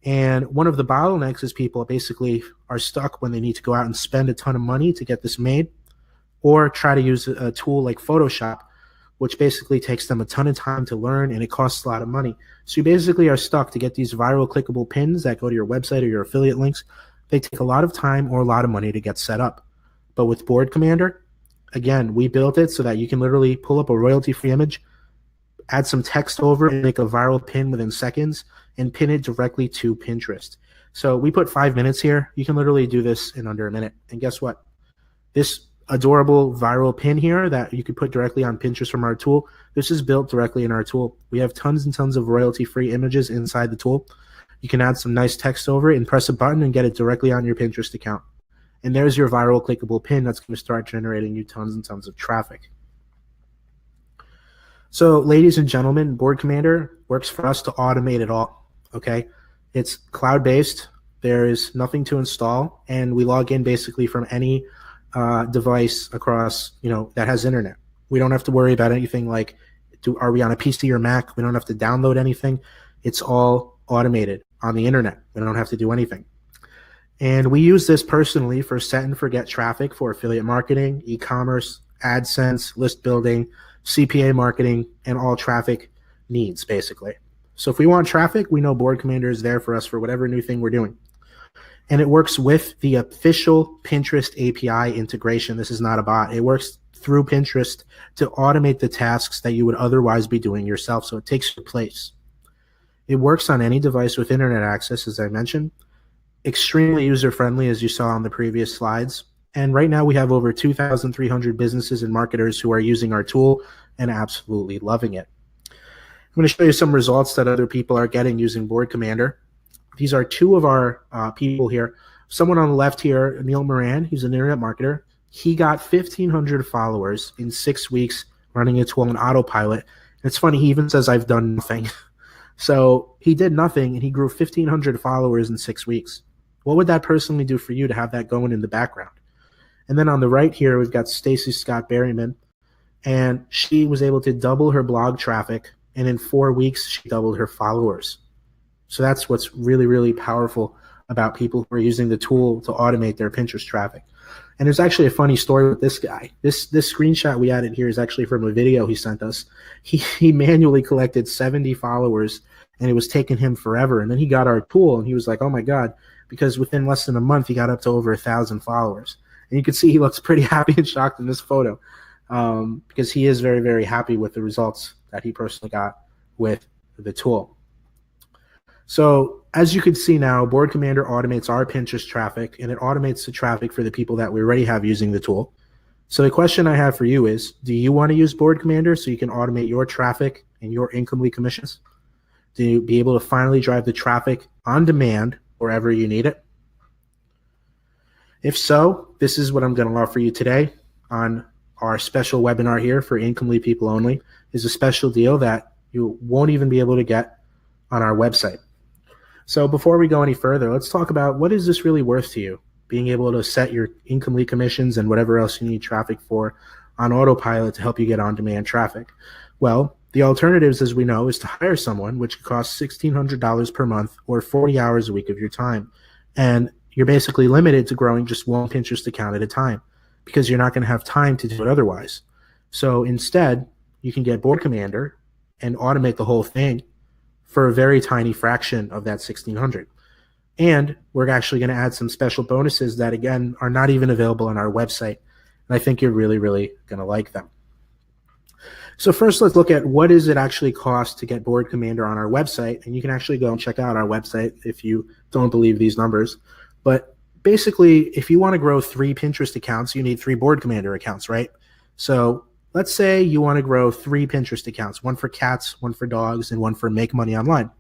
And one of the bottlenecks is people basically are stuck when they need to go out and spend a ton of money to get this made, or try to use a tool like Photoshop, which basically takes them a ton of time to learn and it costs a lot of money. So you basically are stuck to get these viral clickable pins that go to your website or your affiliate links. They take a lot of time or a lot of money to get set up. But with Board Commander, again, we built it so that you can literally pull up a royalty-free image, add some text over it, and make a viral pin within seconds, and pin it directly to Pinterest. So we put 5 minutes here. You can literally do this in under a minute. And guess what? This adorable viral pin here that you could put directly on Pinterest from our tool, this is built directly in our tool. We have tons and tons of royalty-free images inside the tool. You can add some nice text over it and press a button and get it directly on your Pinterest account. And there's your viral clickable pin that's going to start generating you tons and tons of traffic. So ladies and gentlemen, Board Commander works for us to automate it all, okay? It's cloud-based. There is nothing to install, and we log in basically from any device across, that has internet. We don't have to worry about anything like, are we on a PC or Mac? We don't have to download anything. It's all automated on the internet. We don't have to do anything. And we use this personally for set and forget traffic for affiliate marketing, e-commerce, AdSense, list building, CPA marketing, and all traffic needs, basically. So if we want traffic, we know Board Commander is there for us for whatever new thing we're doing. And it works with the official Pinterest API integration. This is not a bot. It works through Pinterest to automate the tasks that you would otherwise be doing yourself. So it takes your place. It works on any device with internet access, as I mentioned. Extremely user-friendly, as you saw on the previous slides. And right now we have over 2,300 businesses and marketers who are using our tool and absolutely loving it. I'm going to show you some results that other people are getting using Board Commander. These are two of our people here. Someone on the left here, Neil Moran, he's an internet marketer. He got 1,500 followers in 6 weeks running a tool on autopilot. It's funny, he even says, I've done nothing. So he did nothing, and he grew 1,500 followers in 6 weeks. What would that personally do for you to have that going in the background? And then on the right here, we've got Stacy Scott Berryman, and she was able to double her blog traffic, and in 4 weeks, she doubled her followers. So that's what's really, really powerful about people who are using the tool to automate their Pinterest traffic. And there's actually a funny story with this guy. This screenshot we added here is actually from a video he sent us. He manually collected 70 followers, and it was taking him forever. And then he got our tool, and he was like, oh my God, because within less than a month, he got up to over 1,000 followers. And you can see he looks pretty happy and shocked in this photo because he is very, very happy with the results that he personally got with the tool. So as you can see now, Board Commander automates our Pinterest traffic, and it automates the traffic for the people that we already have using the tool. So the question I have for you is, do you want to use Board Commander so you can automate your traffic and your income lead commissions? Do you be able to finally drive the traffic on demand wherever you need it? If so, this is what I'm going to offer you today on our special webinar here for income lead people only. Is a special deal that you won't even be able to get on our website. So before we go any further, let's talk about what is this really worth to you? Being able to set your income lead commissions and whatever else you need traffic for on autopilot to help you get on-demand traffic. Well, the alternatives, as we know, is to hire someone, which costs $1,600 per month or 40 hours a week of your time. And you're basically limited to growing just one Pinterest account at a time because you're not going to have time to do it otherwise. So instead, you can get Board Commander and automate the whole thing for a very tiny fraction of that $1,600. And we're actually going to add some special bonuses that, again, are not even available on our website. And I think you're really, really going to like them. So first, let's look at what does it actually cost to get Board Commander on our website. And you can actually go and check out our website if you don't believe these numbers. But basically, if you want to grow 3 Pinterest accounts, you need 3 Board Commander accounts, right? So let's say you want to grow 3 Pinterest accounts, one for cats, one for dogs, and one for make money online.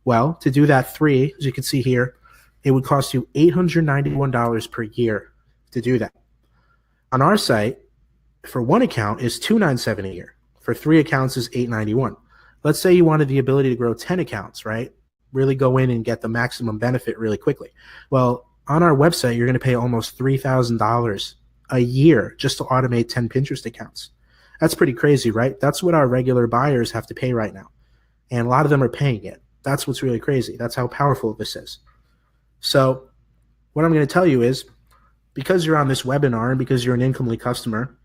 Well, to do that 3, as you can see here, it would cost you $891 per year to do that. On our site, for 1 account is $297 a year. For 3 accounts is $891. Let's say you wanted the ability to grow 10 accounts, right? Really go in and get the maximum benefit really quickly. Well, on our website, you're going to pay almost $3,000 a year just to automate 10 Pinterest accounts. That's pretty crazy, right? That's what our regular buyers have to pay right now. And a lot of them are paying it. That's what's really crazy. That's how powerful this is. So what I'm going to tell you is, because you're on this webinar and because you're an income lead customer,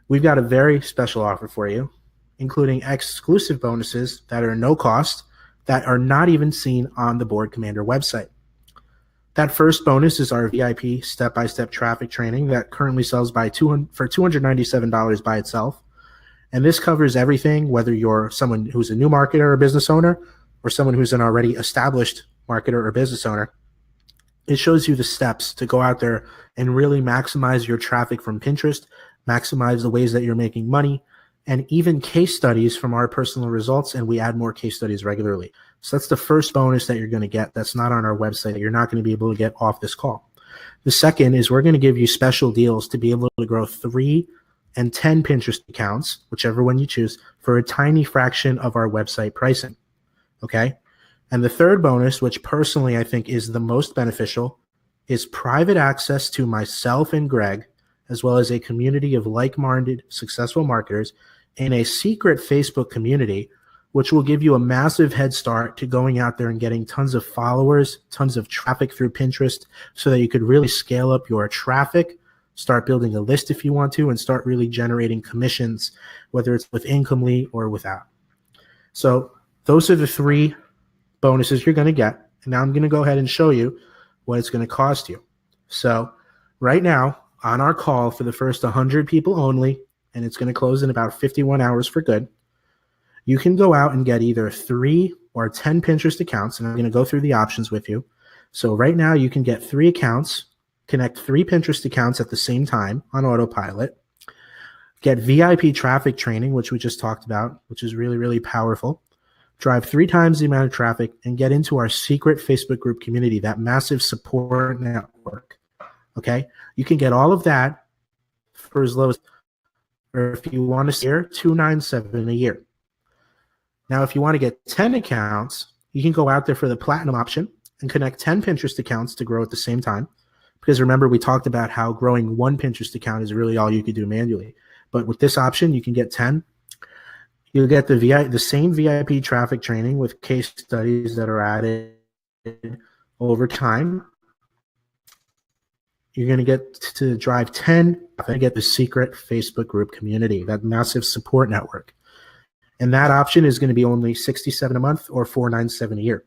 we've got a very special offer for you, including exclusive bonuses that are no cost, that are not even seen on the Board Commander website. That first bonus is our VIP step-by-step traffic training that currently sells for $297 by itself. And this covers everything, whether you're someone who's a new marketer or business owner or someone who's an already established marketer or business owner. It shows you the steps to go out there and really maximize your traffic from Pinterest, maximize the ways that you're making money, and even case studies from our personal results, and we add more case studies regularly. So that's the first bonus that you're going to get that's not on our website that you're not going to be able to get off this call. The second is we're going to give you special deals to be able to grow 3 and 10 Pinterest accounts, whichever one you choose, for a tiny fraction of our website pricing, okay? And the third bonus, which personally I think is the most beneficial, is private access to myself and Greg, as well as a community of like-minded successful marketers in a secret Facebook community, which will give you a massive head start to going out there and getting tons of followers, tons of traffic through Pinterest so that you could really scale up your traffic, start building a list if you want to, and start really generating commissions, whether it's with Incomely or without. So those are the 3 bonuses you're going to get. And now I'm going to go ahead and show you what it's going to cost you. So right now on our call for the first 100 people only, and it's going to close in about 51 hours for good, you can go out and get either 3 or 10 Pinterest accounts, and I'm going to go through the options with you. So right now you can get 3 accounts, connect 3 Pinterest accounts at the same time on autopilot, get VIP traffic training, which we just talked about, which is really, really powerful, drive 3 times the amount of traffic, and get into our secret Facebook group community, that massive support network. Okay? You can get all of that for as low as, or if you want to steer, $297 a year. Now, if you want to get 10 accounts, you can go out there for the platinum option and connect 10 Pinterest accounts to grow at the same time. Because remember, we talked about how growing 1 Pinterest account is really all you could do manually. But with this option, you can get 10. You'll get the same VIP traffic training with case studies that are added over time. You're going to get to drive 10 and get the secret Facebook group community, that massive support network. And that option is going to be only $67 a month or $497 a year.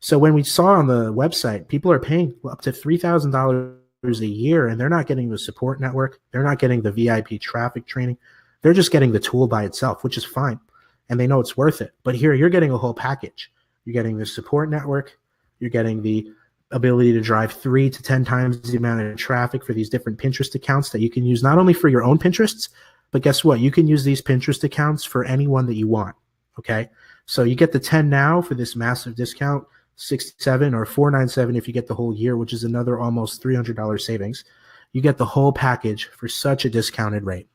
So when we saw on the website, people are paying up to $3,000 a year, and they're not getting the support network. They're not getting the VIP traffic training. They're just getting the tool by itself, which is fine. And they know it's worth it. But here, you're getting a whole package. You're getting the support network. You're getting the ability to drive 3 to 10 times the amount of traffic for these different Pinterest accounts that you can use not only for your own Pinterests, but guess what? You can use these Pinterest accounts for anyone that you want, okay? So you get the 10 now for this massive discount, $67 or $497 if you get the whole year, which is another almost $300 savings. You get the whole package for such a discounted rate.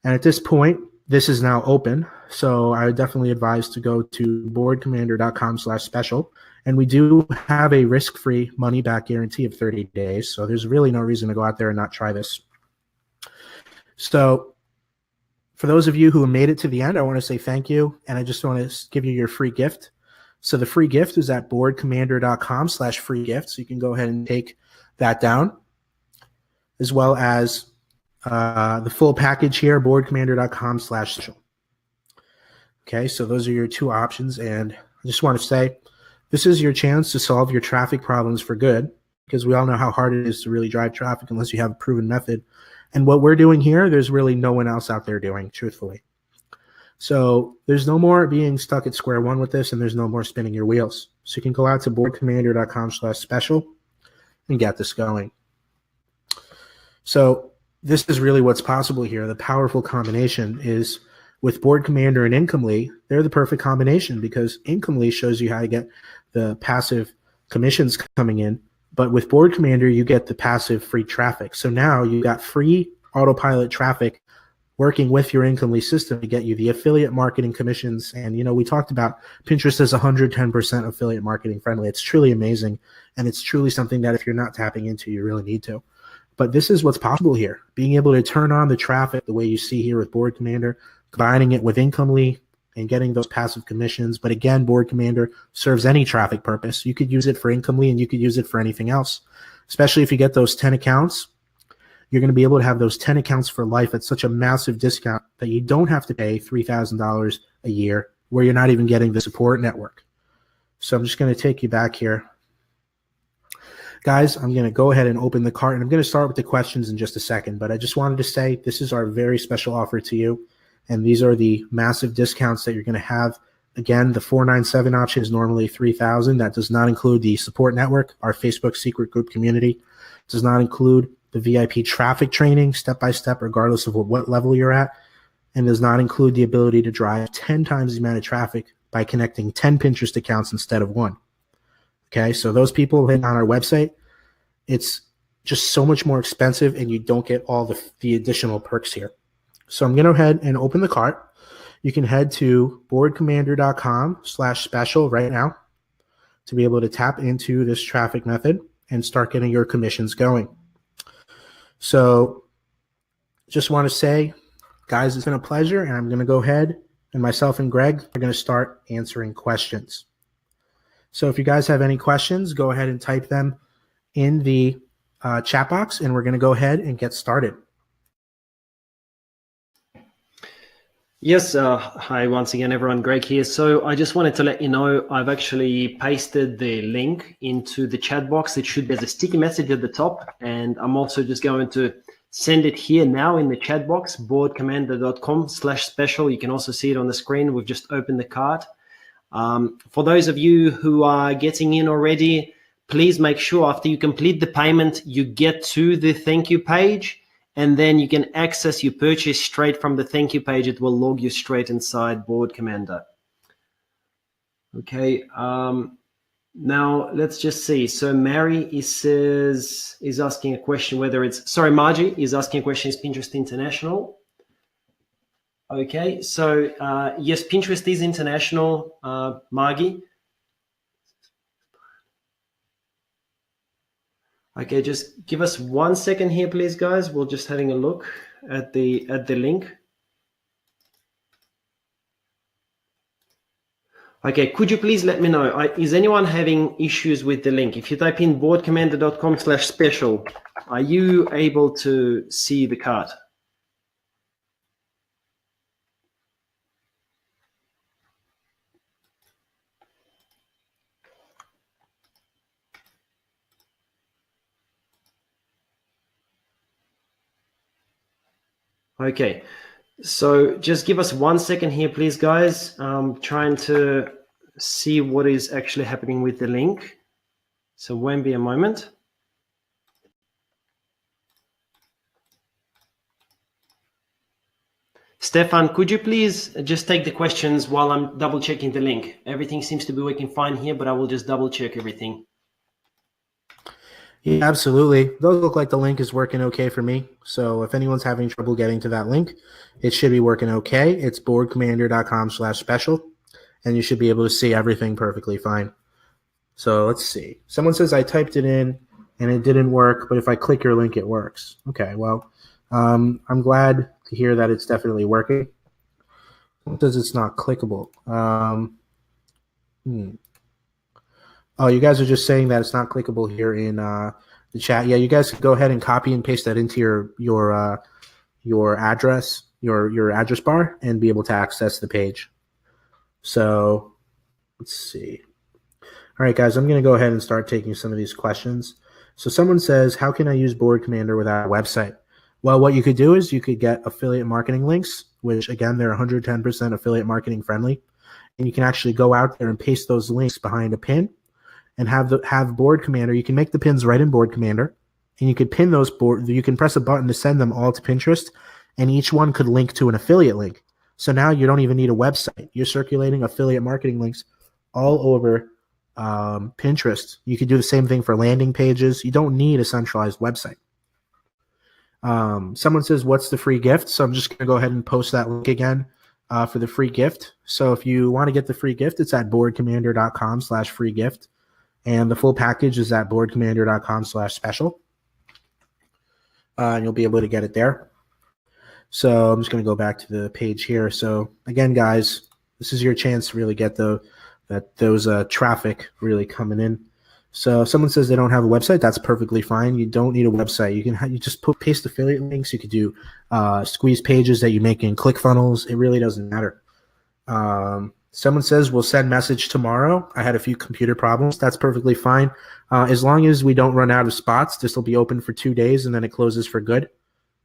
And at this point, this is now open, so I would definitely advise to go to boardcommander.com/special. And we do have a risk-free money-back guarantee of 30 days, so there's really no reason to go out there and not try this. So for those of you who made it to the end, I want to say thank you, and I just want to give you your free gift. So the free gift is at boardcommander.com/free gift, so you can go ahead and take that down, as well as the full package here, boardcommander.com/special. Okay, so those are your 2 options, and I just want to say this is your chance to solve your traffic problems for good, because we all know how hard it is to really drive traffic unless you have a proven method. And what we're doing here, there's really no one else out there doing, truthfully. So there's no more being stuck at square one with this, and there's no more spinning your wheels. So you can go out to boardcommander.com/special and get this going. So this is really what's possible here. The powerful combination is with Board Commander and Incomely, they're the perfect combination, because Incomely shows you how to get the passive commissions coming in. But with Board Commander, you get the passive free traffic. So now you got free autopilot traffic working with your Incomely system to get you the affiliate marketing commissions. And, you know, we talked about Pinterest as 110% affiliate marketing friendly. It's truly amazing. And it's truly something that if you're not tapping into, you really need to. But this is what's possible here. Being able to turn on the traffic the way you see here with Board Commander, combining it with Incomely, and getting those passive commissions. But again, Board Commander serves any traffic purpose. You could use it for Incomely, and you could use it for anything else. Especially if you get those 10 accounts, you're going to be able to have those 10 accounts for life at such a massive discount that you don't have to pay $3,000 a year, where you're not even getting the support network. So I'm just going to take you back here. Guys, I'm going to go ahead and open the cart, and I'm going to start with the questions in just a second. But I just wanted to say this is our very special offer to you. And these are the massive discounts that you're going to have. Again, the $497 option is normally $3,000. That does not include the support network, our Facebook secret group community. It does not include the VIP traffic training, step-by-step, regardless of what level you're at. And does not include the ability to drive 10 times the amount of traffic by connecting 10 Pinterest accounts instead of 1. Okay, so those people on our website, it's just so much more expensive, and you don't get all the additional perks here. So I'm going to go ahead and open the cart. You can head to boardcommander.com/special right now to be able to tap into this traffic method and start getting your commissions going. So just want to say, guys, it's been a pleasure, and I'm going to go ahead, and myself and Greg are going to start answering questions. So if you guys have any questions, go ahead and type them in the chat box, and we're going to go ahead and get started. Yes, hi once again, everyone. Greg here. So I just wanted to let you know I've actually pasted the link into the chat box. It should be as a sticky message at the top, and I'm also just going to send it here now in the chat box, boardcommander.com/special. You can also see it on the screen. We've just opened the cart. For those of you who are getting in already, please make sure after you complete the payment, you get to the thank you page, and then you can access your purchase straight from the thank you page. It will log you straight inside Board Commander. Okay. Now let's just see. So Mary is asking a question whether it's, sorry, Margie is asking a question, is Pinterest international? Okay, so yes, Pinterest is international, Margie. Okay, just give us 1 second here, please, guys. We're just having a look at the link. Okay, could you please let me know, is anyone having issues with the link? If you type in boardcommander.com/special, are you able to see the cart? Okay, so just give us 1 second here, please, guys. I'm trying to see what is actually happening with the link. So won't be a moment. Stefan, could you please just take the questions while I'm double checking the link? Everything seems to be working fine here, but I will just double check everything. Yeah, absolutely. Those look like the link is working okay for me. So if anyone's having trouble getting to that link, it should be working okay. It's boardcommander.com/special, and you should be able to see everything perfectly fine. So let's see. Someone says I typed it in and it didn't work, but if I click your link, it works. Okay, well, I'm glad to hear that it's definitely working. It says it's not clickable. Oh, you guys are just saying that it's not clickable here in the chat. Yeah, you guys can go ahead and copy and paste that into your address, your address bar, and be able to access the page. So let's see. All right, guys, I'm going to go ahead and start taking some of these questions. So someone says, how can I use Board Commander without a website? Well, what you could do is you could get affiliate marketing links, which again, they're 110% affiliate marketing friendly. And you can actually go out there and paste those links behind a pin and have Board Commander. You can make the pins right in Board Commander, and you could pin those you can press a button to send them all to Pinterest, and each one could link to an affiliate link. So now you don't even need a website. You're circulating affiliate marketing links all over Pinterest. You could do the same thing for landing pages. You don't need a centralized website. Someone says, what's the free gift? So I'm just going to go ahead and post that link again for the free gift. So if you want to get the free gift, it's at boardcommander.com/free gift. And the full package is at boardcommander.com/special. And you'll be able to get it there. So I'm just going to go back to the page here. So again, guys, this is your chance to really get those traffic really coming in. So if someone says they don't have a website, that's perfectly fine. You don't need a website. You just paste affiliate links. You could do squeeze pages that you make in ClickFunnels. It really doesn't matter. Someone says we'll send message tomorrow. I had a few computer problems. That's perfectly fine. As long as we don't run out of spots, this will be open for 2 days and then it closes for good.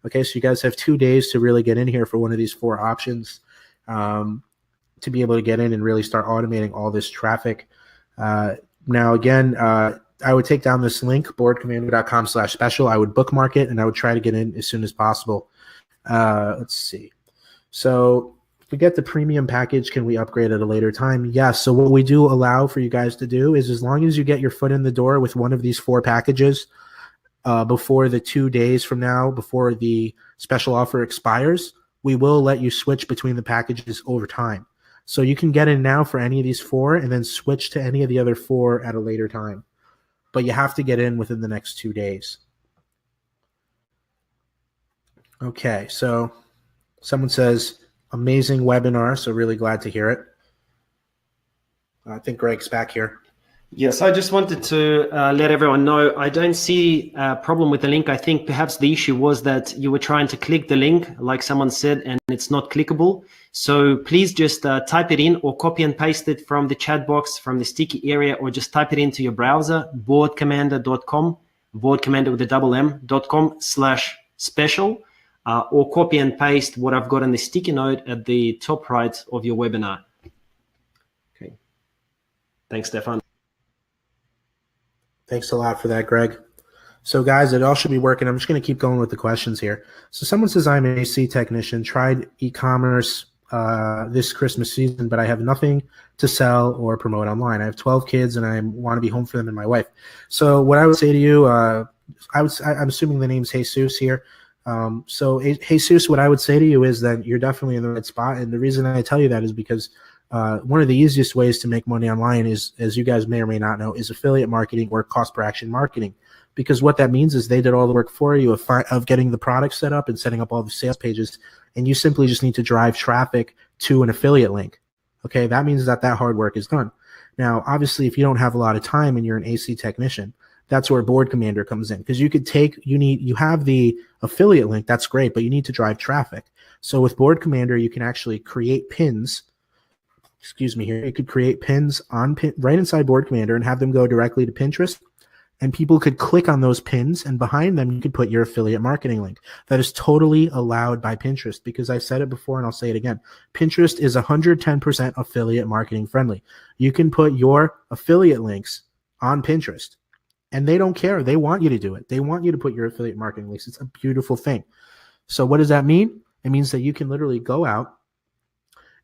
Okay, so you guys have 2 days to really get in here for one of these 4 options to be able to get in and really start automating all this traffic. Now, again, I would take down this link, boardcommander.com/special. I would bookmark it and I would try to get in as soon as possible. Let's see. So if we get the premium package, can we upgrade at a later time? Yes. So what we do allow for you guys to do is, as long as you get your foot in the door with one of these 4 packages before the 2 days from now, before the special offer expires, we will let you switch between the packages over time. So you can get in now for any of these 4 and then switch to any of the other 4 at a later time. But you have to get in within the next 2 days. Okay, so someone says, amazing webinar, so really glad to hear it. I think Greg's back here. Yes, I just wanted to let everyone know I don't see a problem with the link. I think perhaps the issue was that you were trying to click the link, like someone said, and it's not clickable. So please just type it in or copy and paste it from the chat box, from the sticky area, or just type it into your browser, boardcommander.com, boardcommander with a double M.com/special. special, or copy and paste what I've got on the sticky note at the top right of your webinar. Okay. Thanks, Stefan. Thanks a lot for that, Greg. So guys, it all should be working. I'm just going to keep going with the questions here. So someone says, I'm an AC technician, tried e-commerce this Christmas season, but I have nothing to sell or promote online. I have 12 kids and I want to be home for them and my wife. So what I would say to you, I'm assuming the name's Jesus here. So Jesus, what I would say to you is that you're definitely in the right spot. And the reason I tell you that is because one of the easiest ways to make money online is, as you guys may or may not know, is affiliate marketing or cost per action marketing. Because what that means is they did all the work for you of getting the product set up and setting up all the sales pages. And you simply just need to drive traffic to an affiliate link. Okay, that means that hard work is done. Now, obviously, if you don't have a lot of time and you're an AC technician, that's where Board Commander comes in. Because you have the affiliate link, that's great, but you need to drive traffic. So with Board Commander, you can actually create pins. Excuse me here. You could create pins right inside Board Commander and have them go directly to Pinterest. And people could click on those pins, and behind them, you could put your affiliate marketing link. That is totally allowed by Pinterest, because I've said it before and I'll say it again. Pinterest is 110% affiliate marketing friendly. You can put your affiliate links on Pinterest, and they don't care. They want you to do it. They want you to put your affiliate marketing links. It's a beautiful thing. So what does that mean? It means that you can literally go out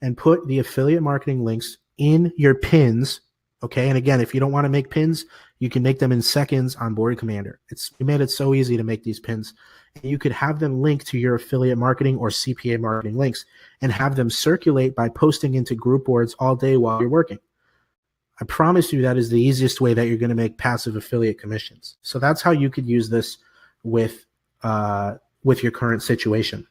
and put the affiliate marketing links in your pins. Okay, and again, if you don't want to make pins, you can make them in seconds on Board Commander. We made it so easy to make these pins. And you could have them linked to your affiliate marketing or CPA marketing links and have them circulate by posting into group boards all day while you're working. I promise you that is the easiest way that you're going to make passive affiliate commissions. So that's how you could use this with your current situation.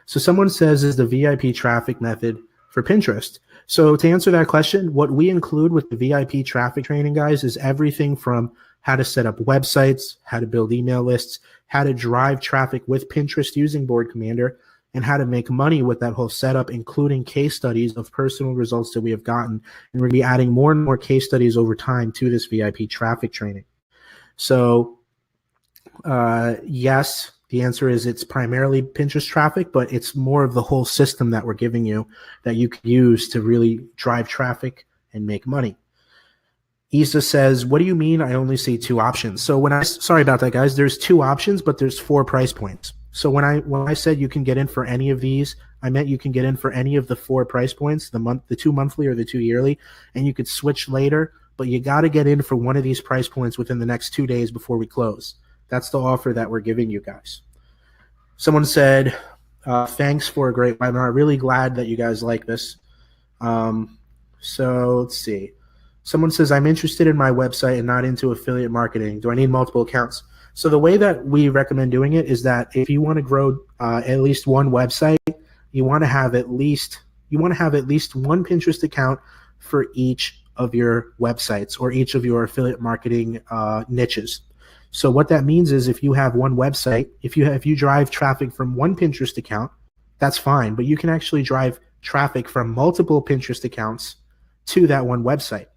So someone says, is the VIP traffic method for Pinterest? So to answer that question, what we include with the VIP traffic training, guys, is everything from how to set up websites, how to build email lists, how to drive traffic with Pinterest using Board Commander, and how to make money with that whole setup, including case studies of personal results that we have gotten. And we're going to be adding more and more case studies over time to this VIP traffic training. So yes, the answer is it's primarily Pinterest traffic, but it's more of the whole system that we're giving you that you can use to really drive traffic and make money. Isa says, what do you mean I only see 2 options? So sorry about that, guys. There's 2 options, but there's 4 price points. So when I said you can get in for any of these, I meant you can get in for any of the 4 price points, the 2 monthly or the 2 yearly, and you could switch later, but you got to get in for one of these price points within the next 2 days before we close. That's the offer that we're giving you guys. Someone said, thanks for a great webinar. Really glad that you guys like this. So let's see. Someone says, I'm interested in my website and not into affiliate marketing. Do I need multiple accounts? So the way that we recommend doing it is that if you want to grow at least one website, you want to have at least one Pinterest account for each of your websites or each of your affiliate marketing niches. So what that means is if you have one website, if you drive traffic from one Pinterest account, that's fine, but you can actually drive traffic from multiple Pinterest accounts to that one website.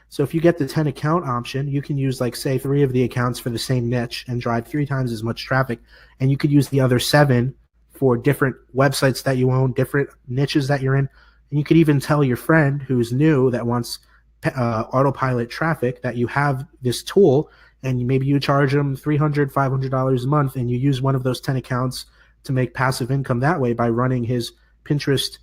So if you get the 10 account option, you can use, like, say, 3 of the accounts for the same niche and drive 3 times as much traffic, and you could use the other 7 for different websites that you own, different niches that you're in, and you could even tell your friend who's new that wants autopilot traffic that you have this tool, and maybe you charge them $300, $500 a month, and you use one of those 10 accounts to make passive income that way by running his Pinterest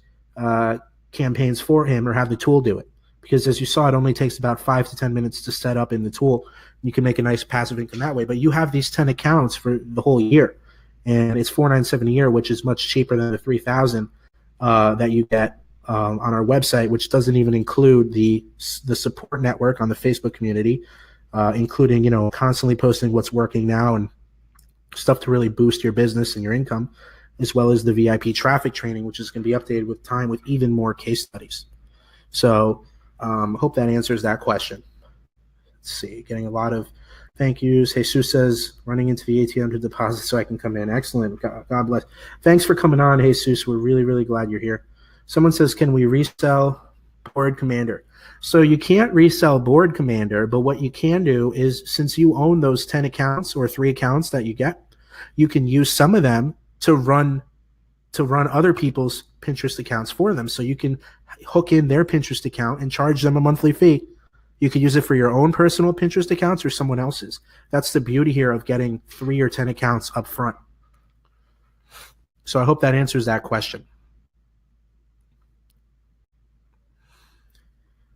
campaigns for him, or have the tool do it. Because as you saw, it only takes about 5 to 10 minutes to set up in the tool. You can make a nice passive income that way. But you have these 10 accounts for the whole year, and it's $497 a year, which is much cheaper than the $3,000 that you get on our website, which doesn't even include the support network on the Facebook community, including, constantly posting what's working now and stuff to really boost your business and your income, as well as the VIP traffic training, which is going to be updated with time with even more case studies. So hope that answers that question. Let's see, getting a lot of thank yous. Jesus says, running into the ATM to deposit so I can come in. Excellent. God bless. Thanks for coming on, Jesus. We're really, really glad you're here. Someone says, can we resell Board Commander? So you can't resell Board Commander, but what you can do is, since you own those 10 accounts or 3 accounts that you get, you can use some of them to run other people's Pinterest accounts for them. So you can hook in their Pinterest account and charge them a monthly fee. You can use it for your own personal Pinterest accounts or someone else's. That's the beauty here of getting 3 or 10 accounts up front. So I hope that answers that question.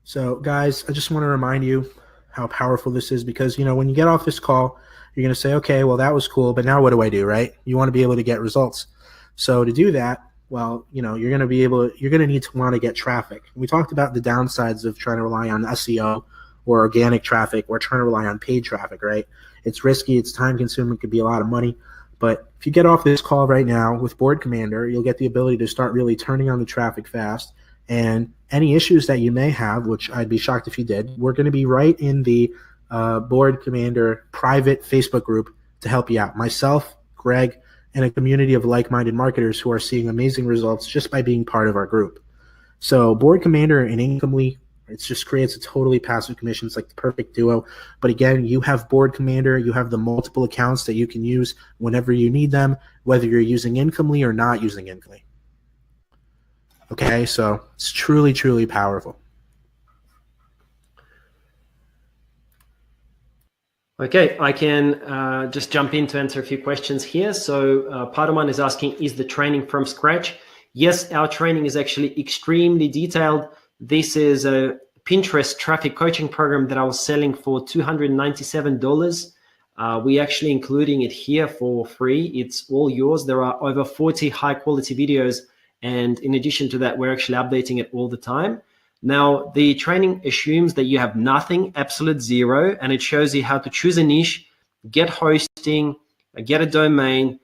So guys, I just want to remind you how powerful this is, because, you know, when you get off this call, you're going to say, okay, well, that was cool, but now what do I do, right? You want to be able to get results. So to do that, well, you know, you're going to need to want to get traffic. We talked about the downsides of trying to rely on SEO or organic traffic or trying to rely on paid traffic, right? It's risky, it's time consuming, it could be a lot of money. But if you get off this call right now with Board Commander, you'll get the ability to start really turning on the traffic fast. And any issues that you may have, which I'd be shocked if you did, we're going to be right in the Board Commander private Facebook group to help you out. Myself, Greg, and a community of like-minded marketers who are seeing amazing results just by being part of our group. So Board Commander and Incomely, it just creates a totally passive commission. It's like the perfect duo. But again, you have Board Commander, you have the multiple accounts that you can use whenever you need them, whether you're using Incomely or not using Incomely. Okay, so it's truly, truly powerful. Okay, I can just jump in to answer a few questions here. So Padoman is asking, is the training from scratch? Yes, our training is actually extremely detailed. This is a Pinterest traffic coaching program that I was selling for $297. We're actually including it here for free. It's all yours. There are over 40 high quality videos. And in addition to that, we're actually updating it all the time. Now, the training assumes that you have nothing, absolute zero, and it shows you how to choose a niche, get hosting, get a domain,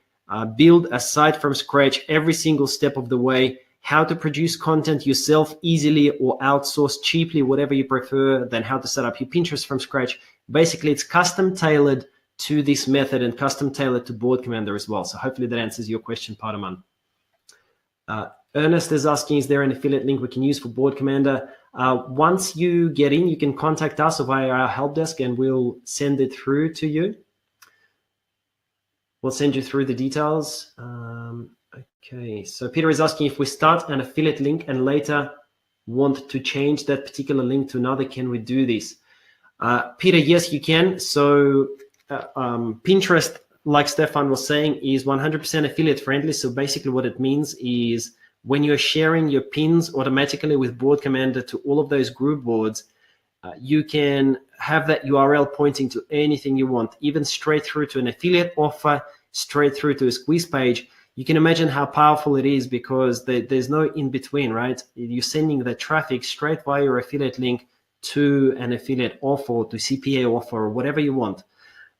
build a site from scratch every single step of the way, how to produce content yourself easily or outsource cheaply, whatever you prefer, then how to set up your Pinterest from scratch. Basically, it's custom tailored to this method and custom tailored to Board Commander as well. So hopefully that answers your question, Padoman. Ernest is asking, is there an affiliate link we can use for Board Commander? Once you get in, you can contact us via our help desk and we'll send it through to you. We'll send you through the details. Okay, so Peter is asking, if we start an affiliate link and later want to change that particular link to another, can we do this? Peter, yes, you can. So Pinterest, like Stefan was saying, is 100% affiliate friendly. So basically what it means is when you're sharing your pins automatically with Board Commander to all of those group boards, you can have that URL pointing to anything you want, even straight through to an affiliate offer, straight through to a squeeze page. You can imagine how powerful it is because there's no in between, right? You're sending the traffic straight via your affiliate link to an affiliate offer, to CPA offer, or whatever you want.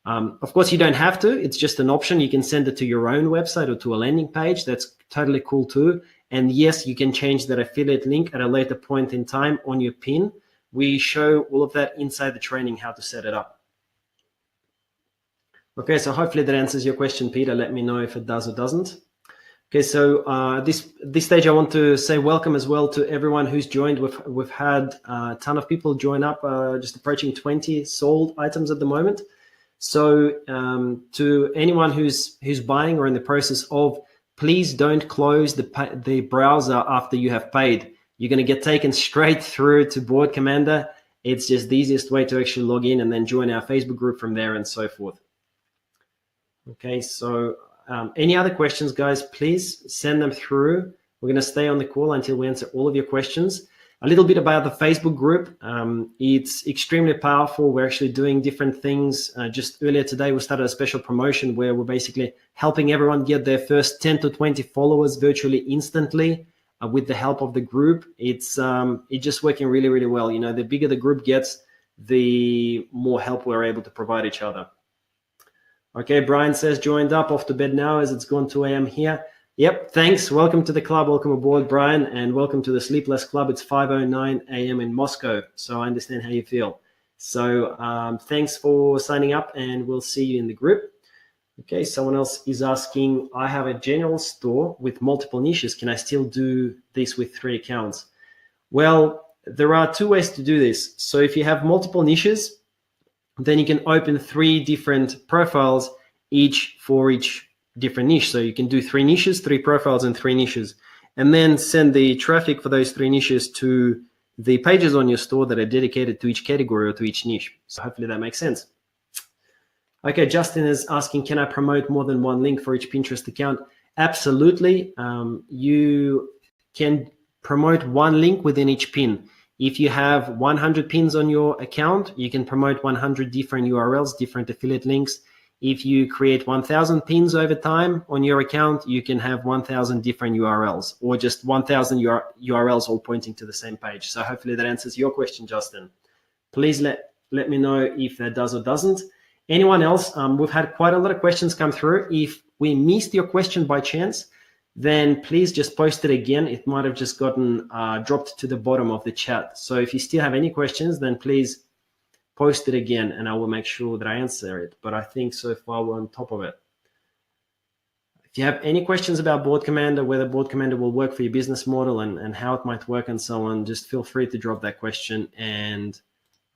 Of course, you don't have to. It's just an option. You can send it to your own website or to a landing page. That's totally cool too. And yes, you can change that affiliate link at a later point in time on your pin. We show all of that inside the training, how to set it up. Okay, so hopefully that answers your question, Peter. Let me know if it does or doesn't. Okay, so this stage, I want to say welcome as well to everyone who's joined. We've had a ton of people join up, just approaching 20 sold items at the moment. So to anyone who's buying or in the process of, please don't close the browser after you have paid. You're going to get taken straight through to Board Commander. It's just the easiest way to actually log in and then join our Facebook group from there and so forth. Okay, so any other questions, guys, please send them through. We're going to stay on the call until we answer all of your questions. A little bit about the Facebook group. It's extremely powerful. We're actually doing different things. Just earlier today, we started a special promotion where we're basically helping everyone get their first 10 to 20 followers virtually instantly with the help of the group. It's just working really, really well. You know, the bigger the group gets, the more help we're able to provide each other. Okay, Brian says, joined up, off to bed now as it's gone 2 a.m. here. Yep, thanks. Welcome to the club. Welcome aboard, Brian, and welcome to the Sleepless Club. It's 5:09 a.m. in Moscow, so I understand how you feel. So thanks for signing up, and we'll see you in the group. Okay, someone else is asking, I have a general store with multiple niches. Can I still do this with 3 accounts? Well, there are 2 ways to do this. So if you have multiple niches, then you can open 3 different profiles, for each different niche. So you can do 3 niches, 3 profiles, and 3 niches, and then send the traffic for those 3 niches to the pages on your store that are dedicated to each category or to each niche. So hopefully that makes sense. Okay, Justin is asking, can I promote more than one link for each Pinterest account? Absolutely. You can promote one link within each pin. If you have 100 pins on your account, you can promote 100 different URLs, different affiliate links. If you create 1,000 pins over time on your account, you can have 1,000 different URLs, or just 1,000 URLs all pointing to the same page. So hopefully that answers your question, Justin. Please let me know if that does or doesn't. Anyone else? We've had quite a lot of questions come through. If we missed your question by chance, then please just post it again. It might have just gotten dropped to the bottom of the chat. So if you still have any questions, then please post it again and I will make sure that I answer it. But I think so far we're on top of it. If you have any questions about Board Commander, whether Board Commander will work for your business model and how it might work and so on, just feel free to drop that question, and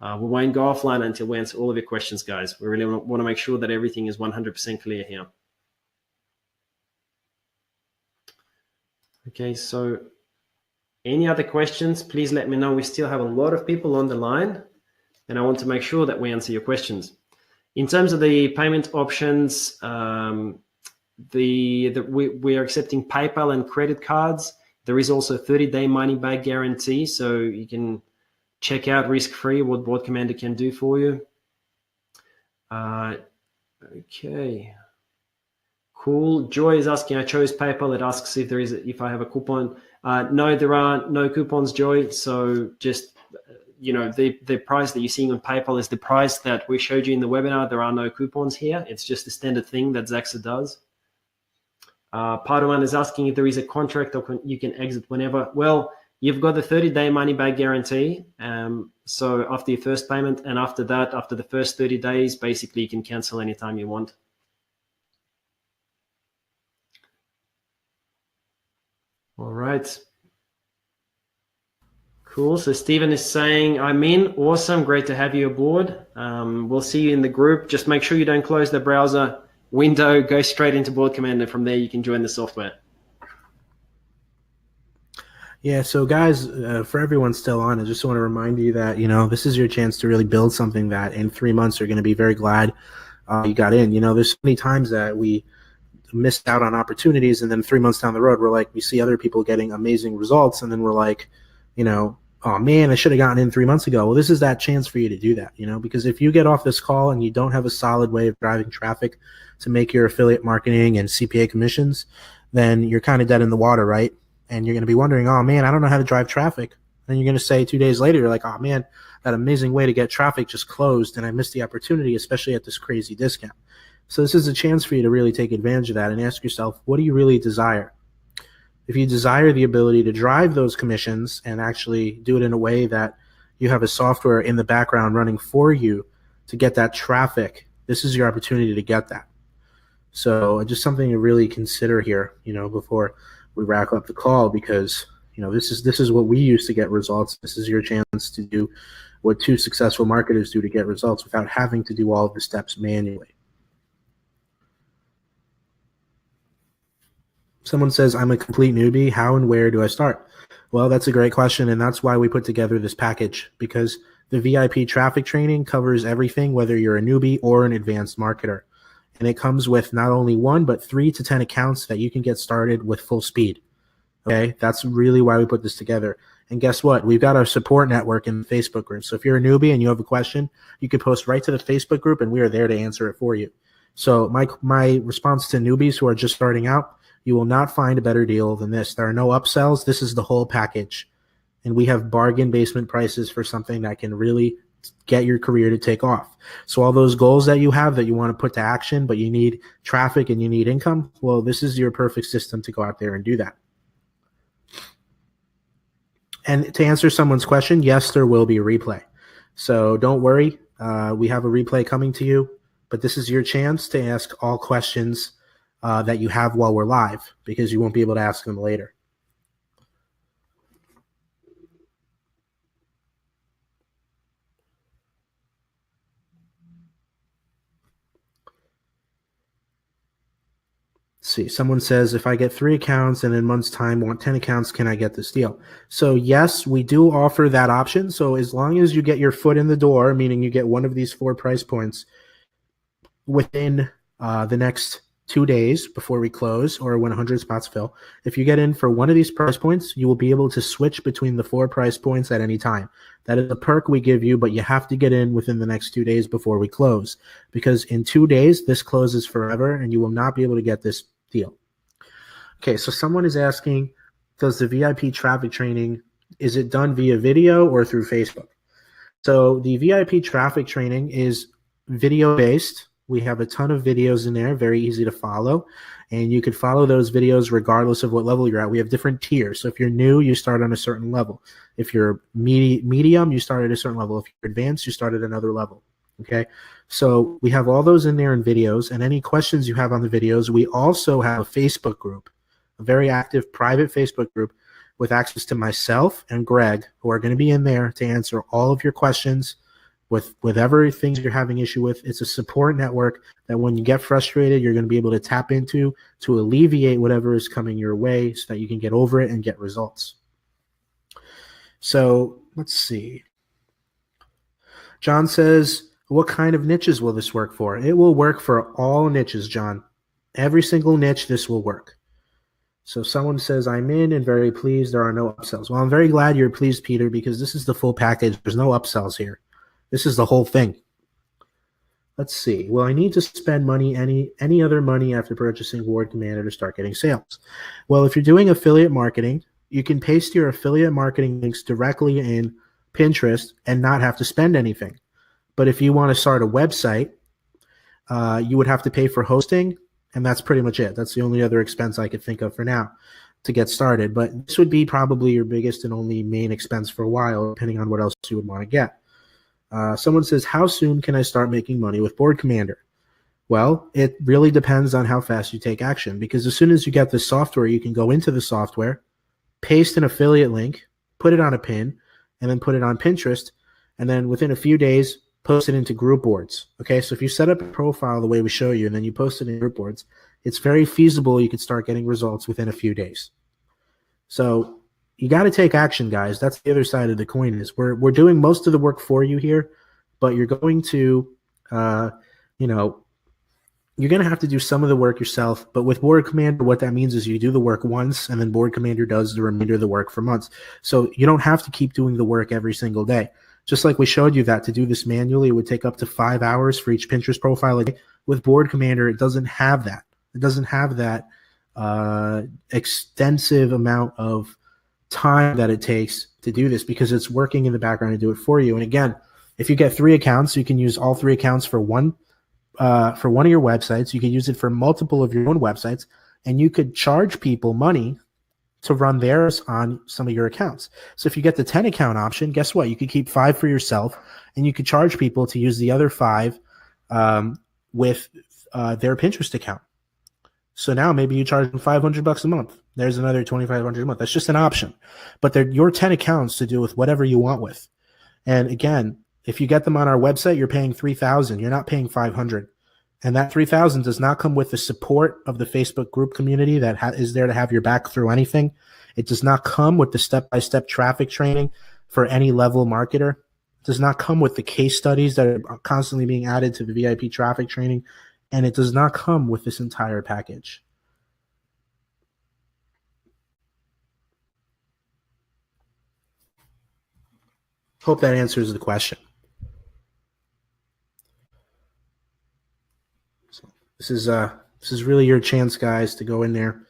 we won't go offline until we answer all of your questions, guys. We really want to make sure that everything is 100% clear here. Okay, so any other questions, please let me know. We still have a lot of people on the line, and I want to make sure that we answer your questions. In terms of the payment options, we are accepting PayPal and credit cards. There is also a 30-day money-back guarantee, so you can check out risk-free what Board Commander can do for you. Okay, cool. Joy is asking, I chose PayPal. It asks if I have a coupon. No, there are no coupons, Joy. So just, the price that you're seeing on PayPal is the price that we showed you in the webinar. There are no coupons here. It's just a standard thing that Zaxa does. Padawan is asking if there is a contract or you can exit whenever. Well, you've got the 30-day money-back guarantee. So after your first payment, and after that, after the first 30 days, basically you can cancel anytime you want. All right. Cool. So Stephen is saying, I'm in. Awesome. Great to have you aboard. We'll see you in the group. Just make sure you don't close the browser window. Go straight into Board Commander. From there, you can join the software. Yeah, so guys, for everyone still on, I just want to remind you that, this is your chance to really build something that in 3 months you're going to be very glad you got in. There's so many times that we missed out on opportunities, and then 3 months down the road, we're like, we see other people getting amazing results, and then we're like, oh man, I should have gotten in 3 months ago. Well, this is that chance for you to do that, because if you get off this call and you don't have a solid way of driving traffic to make your affiliate marketing and CPA commissions, then you're kind of dead in the water, right? And you're going to be wondering, oh man, I don't know how to drive traffic. And you're going to say 2 days later, you're like, oh man, that amazing way to get traffic just closed and I missed the opportunity, especially at this crazy discount. So this is a chance for you to really take advantage of that and ask yourself, what do you really desire? If you desire the ability to drive those commissions and actually do it in a way that you have a software in the background running for you to get that traffic, this is your opportunity to get that. So just something to really consider here, before we wrap up the call, because this is what we use to get results. This is your chance to do what 2 successful marketers do to get results without having to do all of the steps manually. Someone says, I'm a complete newbie. How and where do I start? Well, that's a great question, and that's why we put together this package, because the VIP traffic training covers everything, whether you're a newbie or an advanced marketer. And it comes with not only 1, but 3 to 10 accounts that you can get started with full speed. Okay, that's really why we put this together. And guess what? We've got our support network in the Facebook group. So if you're a newbie and you have a question, you can post right to the Facebook group, and we are there to answer it for you. So my response to newbies who are just starting out, you will not find a better deal than this. There are no upsells. This is the whole package. And we have bargain basement prices for something that can really get your career to take off. So all those goals that you have that you want to put to action, but you need traffic and you need income, well, this is your perfect system to go out there and do that. And to answer someone's question, yes, there will be a replay. So don't worry. We have a replay coming to you, but this is your chance to ask all questions that you have while we're live, because you won't be able to ask them later. see. Someone says, if I get 3 accounts and in a month's time want 10 accounts, can I get this deal? So yes, we do offer that option. So as long as you get your foot in the door, meaning you get one of these 4 price points within the next 2 days before we close or when 100 spots fill, if you get in for one of these price points, you will be able to switch between the 4 price points at any time. That is a perk we give you, but you have to get in within the next 2 days before we close, because in 2 days, this closes forever and you will not be able to get this deal. Okay, so someone is asking, does the VIP traffic training, is it done via video or through Facebook? So the VIP traffic training is video-based. We have a ton of videos in there, very easy to follow. And you could follow those videos regardless of what level you're at. We have different tiers. So if you're new, you start on a certain level. If you're medium, you start at a certain level. If you're advanced, you start at another level. Okay? So we have all those in there in videos. And any questions you have on the videos, we also have a Facebook group, a very active private Facebook group with access to myself and Greg, who are going to be in there to answer all of your questions with whatever things you're having issue with. It's a support network that when you get frustrated, you're going to be able to tap into to alleviate whatever is coming your way so that you can get over it and get results. So let's see. John says, what kind of niches will this work for? It will work for all niches, John. Every single niche, this will work. So someone says, I'm in and very pleased. There are no upsells. Well, I'm very glad you're pleased, Peter, because this is the full package. There's no upsells here. This is the whole thing. Let's see. Well, I need to spend money, any other money after purchasing Ward Commander to start getting sales. Well, if you're doing affiliate marketing, you can paste your affiliate marketing links directly in Pinterest and not have to spend anything. But if you want to start a website, you would have to pay for hosting, and that's pretty much it. That's the only other expense I could think of for now to get started. But this would be probably your biggest and only main expense for a while, depending on what else you would want to get. Someone says, how soon can I start making money with Board Commander? Well, it really depends on how fast you take action, because as soon as you get the software, you can go into the software, paste an affiliate link, put it on a pin, and then put it on Pinterest, and then within a few days, post it into group boards. Okay, so if you set up a profile the way we show you, and then you post it in group boards, it's very feasible you could start getting results within a few days. So you got to take action, guys. That's the other side of the coin. Is we're doing most of the work for you here, but you're going to, you're going to have to do some of the work yourself. But with Board Commander, what that means is you do the work once, and then Board Commander does the remainder of the work for months. So you don't have to keep doing the work every single day. Just like we showed you that to do this manually, it would take up to 5 hours for each Pinterest profile. With Board Commander, it doesn't have that. It doesn't have that extensive amount of time that it takes to do this, because it's working in the background to do it for you. And again, if you get 3 accounts, you can use all 3 accounts for one of your websites. You can use it for multiple of your own websites, and you could charge people money to run theirs on some of your accounts. So if you get the 10 account option, guess what? You could keep 5 for yourself, and you could charge people to use the other 5 with their Pinterest account. So now maybe you charge them $500 a month. There's another $2,500 a month. That's just an option. But they're your 10 accounts to do with whatever you want with. And again, if you get them on our website, you're paying $3,000. You're not paying $500. And that $3,000 does not come with the support of the Facebook group community that is there to have your back through anything. It does not come with the step-by-step traffic training for any level marketer. It does not come with the case studies that are constantly being added to the VIP traffic training. And it does not come with this entire package. Hope that answers the question. So this is really your chance, guys, to go in there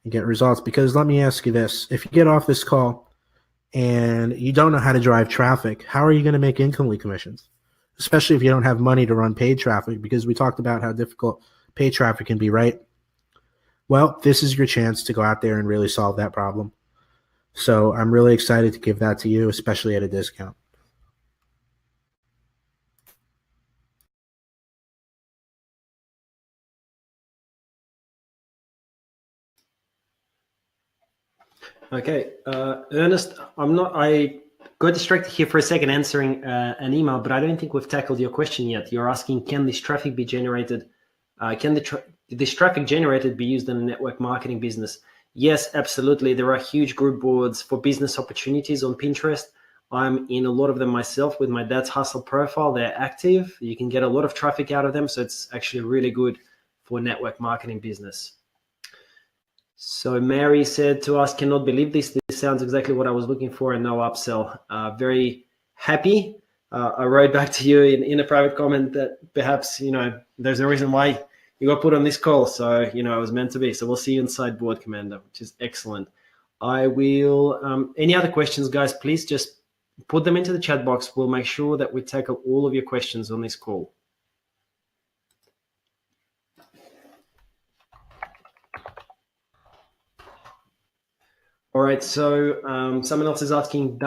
and get results. Because let me ask you this. If you get off this call and you don't know how to drive traffic, how are you going to make income lead commissions? Especially if you don't have money to run paid traffic, because we talked about how difficult paid traffic can be, right? Well, this is your chance to go out there and really solve that problem. So I'm really excited to give that to you, especially at a discount. Okay, Ernest, I got distracted here for a second answering an email, but I don't think we've tackled your question yet. You're asking, can this traffic be generated? Can the this traffic generated be used in a network marketing business? Yes, absolutely. There are huge group boards for business opportunities on Pinterest. I'm in a lot of them myself with my dad's hustle profile. They're active. You can get a lot of traffic out of them. So it's actually really good for network marketing business. So Mary said to us, cannot believe this. This sounds exactly what I was looking for and no upsell. Very happy. I wrote back to you in a private comment that perhaps, there's a reason why you got put on this call. So, it was meant to be. So we'll see you inside Board Commander, which is excellent. I will, any other questions, guys, please just put them into the chat box. We'll make sure that we tackle all of your questions on this call. All right, so someone else is asking,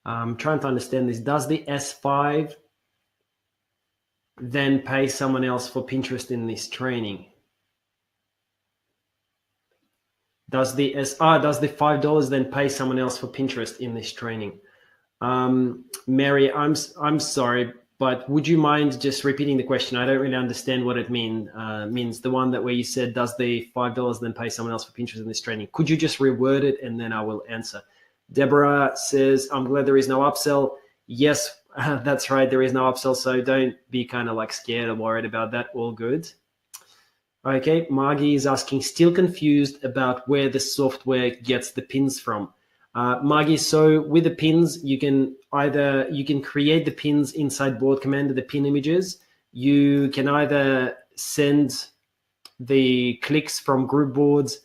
I'm trying to understand this. Does the S5 then pay someone else for Pinterest in this training? Does the $5 then pay someone else for Pinterest in this training? Mary, I'm sorry, but would you mind just repeating the question? I don't really understand what it means the one where you said, does the $5 then pay someone else for Pinterest in this training? Could you just reword it and then I will answer? Deborah says, I'm glad there is no upsell. Yes, that's right. There is no upsell. So don't be kind of like scared or worried about that. All good. Okay. Margie is asking, still confused about where the software gets the pins from. Margie, so with the pins, you can create the pins inside Board Commander, the pin images. You can either send the clicks from group boards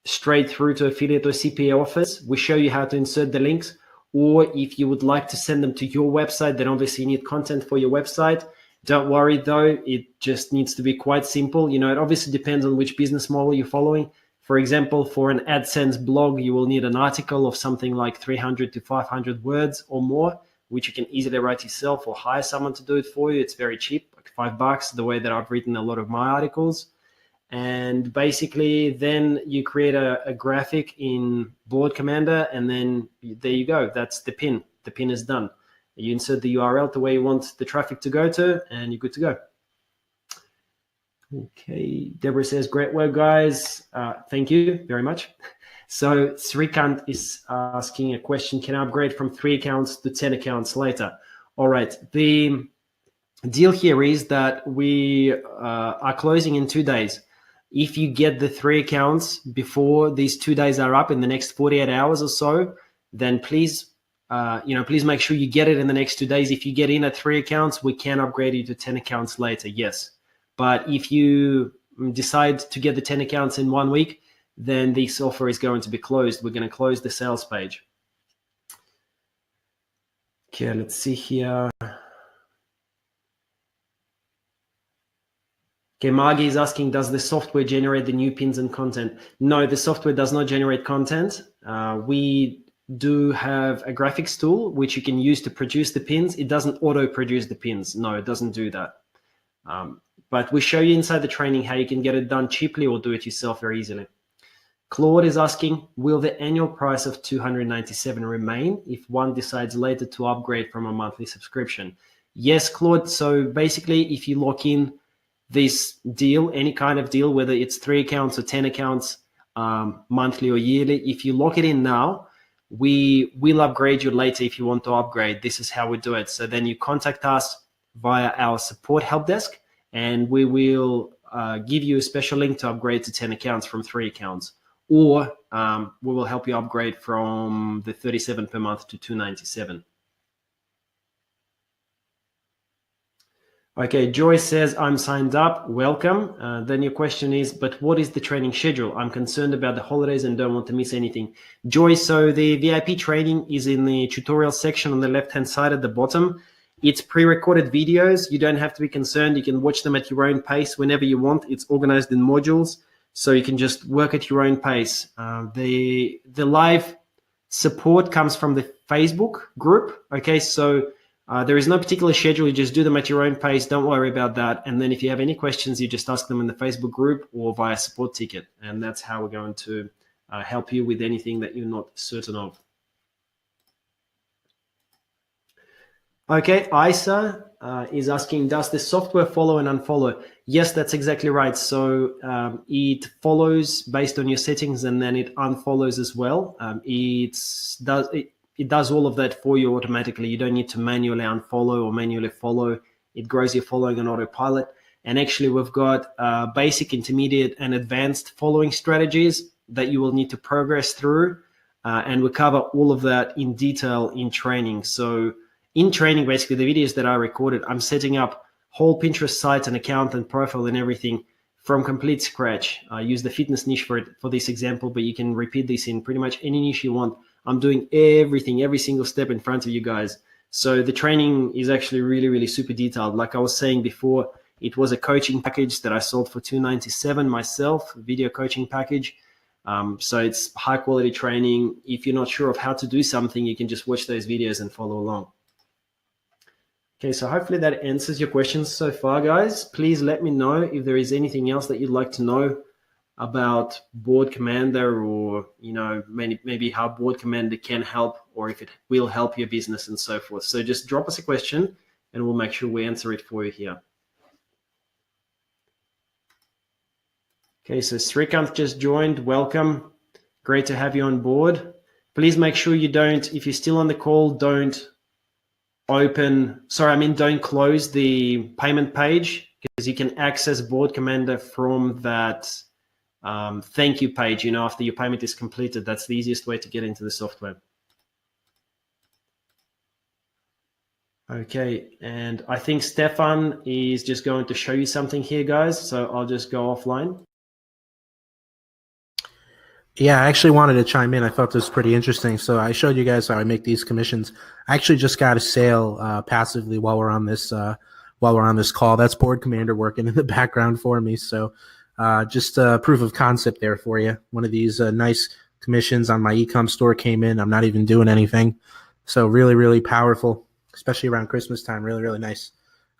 straight through to affiliate or CPA offers. We show you how to insert the links, or if you would like to send them to your website, then obviously you need content for your website. Don't worry though, it just needs to be quite simple. It obviously depends on which business model you're following. For example, for an AdSense blog, you will need an article of something like 300 to 500 words or more, which you can easily write yourself or hire someone to do it for you. It's very cheap, like $5, the way that I've written a lot of my articles. And basically, then you create a graphic in Board Commander, and then there you go. That's the pin. The pin is done. You insert the URL to where you want the traffic to go to, and you're good to go. Okay, Deborah says, great work, guys. Thank you very much. So Srikant is asking a question, can I upgrade from 3 accounts to 10 accounts later? All right, the deal here is that we are closing in 2 days. If you get the 3 accounts before these 2 days are up in the next 48 hours or so, then please, please make sure you get it in the next 2 days. If you get in at 3 accounts, we can upgrade you to 10 accounts later, yes. But if you decide to get the 10 accounts in 1 week, then this offer is going to be closed. We're going to close the sales page. Okay, let's see here. Okay, Margie is asking, does the software generate the new pins and content? No, the software does not generate content. We do have a graphics tool, which you can use to produce the pins. It doesn't auto-produce the pins. No, it doesn't do that. But we show you inside the training how you can get it done cheaply or do it yourself very easily. Claude is asking, will the annual price of $297 remain if one decides later to upgrade from a monthly subscription? Yes, Claude. So basically, if you lock in this deal, any kind of deal, whether it's 3 accounts or 10 accounts, monthly or yearly, if you lock it in now, we will upgrade you later if you want to upgrade. This is how we do it. So then you contact us via our support help desk, and we will give you a special link to upgrade to 10 accounts from 3 accounts, or we will help you upgrade from the $37 per month to $297. Okay, Joy says, I'm signed up. Welcome. Then your question is, but what is the training schedule? I'm concerned about the holidays and don't want to miss anything. Joy, so the VIP training is in the tutorial section on the left-hand side at the bottom. It's pre-recorded videos. You don't have to be concerned. You can watch them at your own pace whenever you want. It's organized in modules, so you can just work at your own pace. The live support comes from the Facebook group. Okay, so there is no particular schedule. You just do them at your own pace. Don't worry about that. And then if you have any questions, you just ask them in the Facebook group or via support ticket. And that's how we're going to help you with anything that you're not certain of. Okay, Isa, is asking, does the software follow and unfollow? Yes, that's exactly right. So it follows based on your settings, and then it unfollows as well. It does all of that for you automatically. You don't need to manually unfollow or manually follow. It grows your following on autopilot. And actually, we've got basic, intermediate, and advanced following strategies that you will need to progress through. And we cover all of that in detail in training. So in training, basically, the videos that I recorded, I'm setting up whole Pinterest site and account and profile and everything from complete scratch. I use the fitness niche for this example, but you can repeat this in pretty much any niche you want. I'm doing everything, every single step in front of you guys. So the training is actually really, really super detailed. Like I was saying before, it was a coaching package that I sold for $297 myself, video coaching package. So it's high quality training. If you're not sure of how to do something, you can just watch those videos and follow along. Okay, so hopefully that answers your questions so far, guys. Please let me know if there is anything else that you'd like to know about Board Commander, or maybe how Board Commander can help, or if it will help your business and so forth. So just drop us a question and we'll make sure we answer it for you here. Okay, so Srikanth just joined. Welcome. Great to have you on board. Please make sure you don't, if you're still on the call, don't close the payment page, because you can access Board Commander from that thank you page, after your payment is completed. That's the easiest way to get into the software. Okay, and I think Stefan is just going to show you something here, guys. So I'll just go offline. Yeah, I actually wanted to chime in. I thought this was pretty interesting. So I showed you guys how I make these commissions. I actually just got a sale passively while we're on this call. That's Board Commander working in the background for me. So just a proof of concept there for you. One of these nice commissions on my e-com store came in. I'm not even doing anything. So really, really powerful, especially around Christmas time. Really, really nice.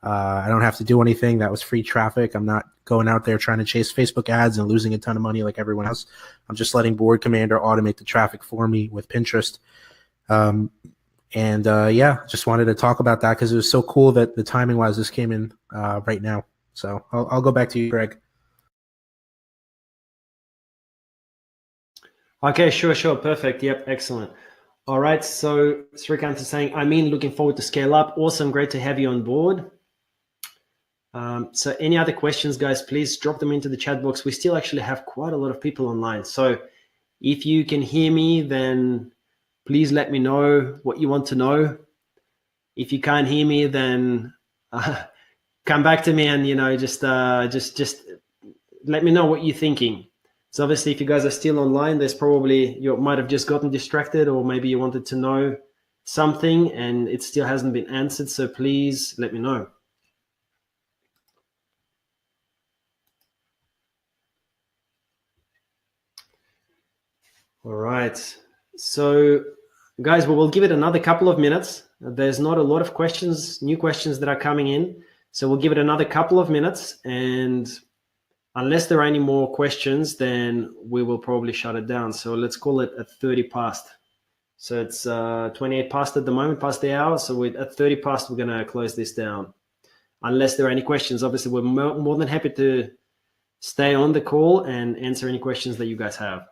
I don't have to do anything. That was free traffic. I'm not going out there trying to chase Facebook ads and losing a ton of money like everyone else. I'm just letting Board Commander automate the traffic for me with Pinterest. Just wanted to talk about that because it was so cool that the timing wise this came in right now. So I'll go back to you, Greg. Okay, sure. Perfect. Yep, excellent. All right, so Srikanth is saying, looking forward to scale up. Awesome, great to have you on board. So any other questions, guys, please drop them into the chat box. We still actually have quite a lot of people online. So if you can hear me, then please let me know what you want to know. If you can't hear me, then come back to me and, just let me know what you're thinking. So obviously, if you guys are still online, there's probably, you might have just gotten distracted, or maybe you wanted to know something and it still hasn't been answered. So please let me know. All right. So guys, we will give it another couple of minutes. There's not a lot of questions, new questions that are coming in. So we'll give it another couple of minutes, and unless there are any more questions, then we will probably shut it down. So let's call it at 30 past. So it's 28 past at the moment, past the hour. So at 30 past, we're going to close this down. Unless there are any questions, obviously, we're more than happy to stay on the call and answer any questions that you guys have.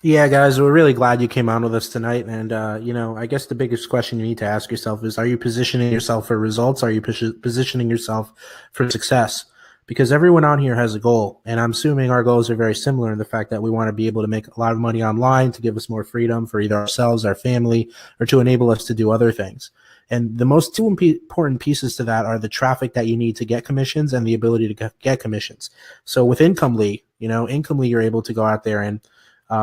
Yeah, guys, we're really glad you came on with us tonight. And, I guess the biggest question you need to ask yourself is, are you positioning yourself for results? Are you positioning yourself for success? Because everyone on here has a goal. And I'm assuming our goals are very similar in the fact that we want to be able to make a lot of money online to give us more freedom for either ourselves, our family, or to enable us to do other things. And the most two important pieces to that are the traffic that you need to get commissions and the ability to get commissions. So with Incomely, Incomely, you're able to go out there and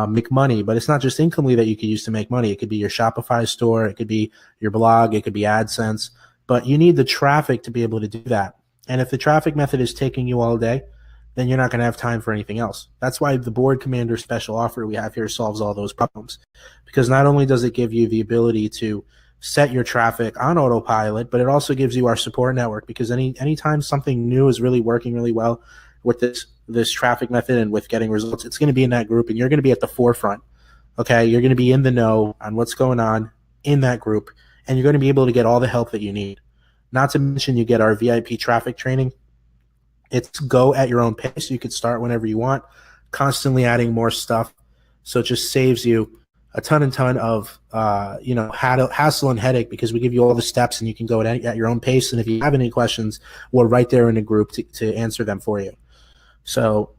make money, but it's not just Incomely that you could use to make money. It could be your Shopify store, it could be your blog, it could be AdSense, but you need the traffic to be able to do that. And if the traffic method is taking you all day, then you're not going to have time for anything else. That's why the Board Commander special offer we have here solves all those problems, because not only does it give you the ability to set your traffic on autopilot, but it also gives you our support network, because anytime something new is really working really well with this traffic method and with getting results, it's going to be in that group, and you're going to be at the forefront. Okay, you're going to be in the know on what's going on in that group, and you're going to be able to get all the help that you need. Not to mention you get our VIP traffic training. It's go at your own pace. You could start whenever you want, constantly adding more stuff. So it just saves you a ton of hassle and headache, because we give you all the steps and you can go at your own pace. And if you have any questions, we're right there in a group to answer them for you. So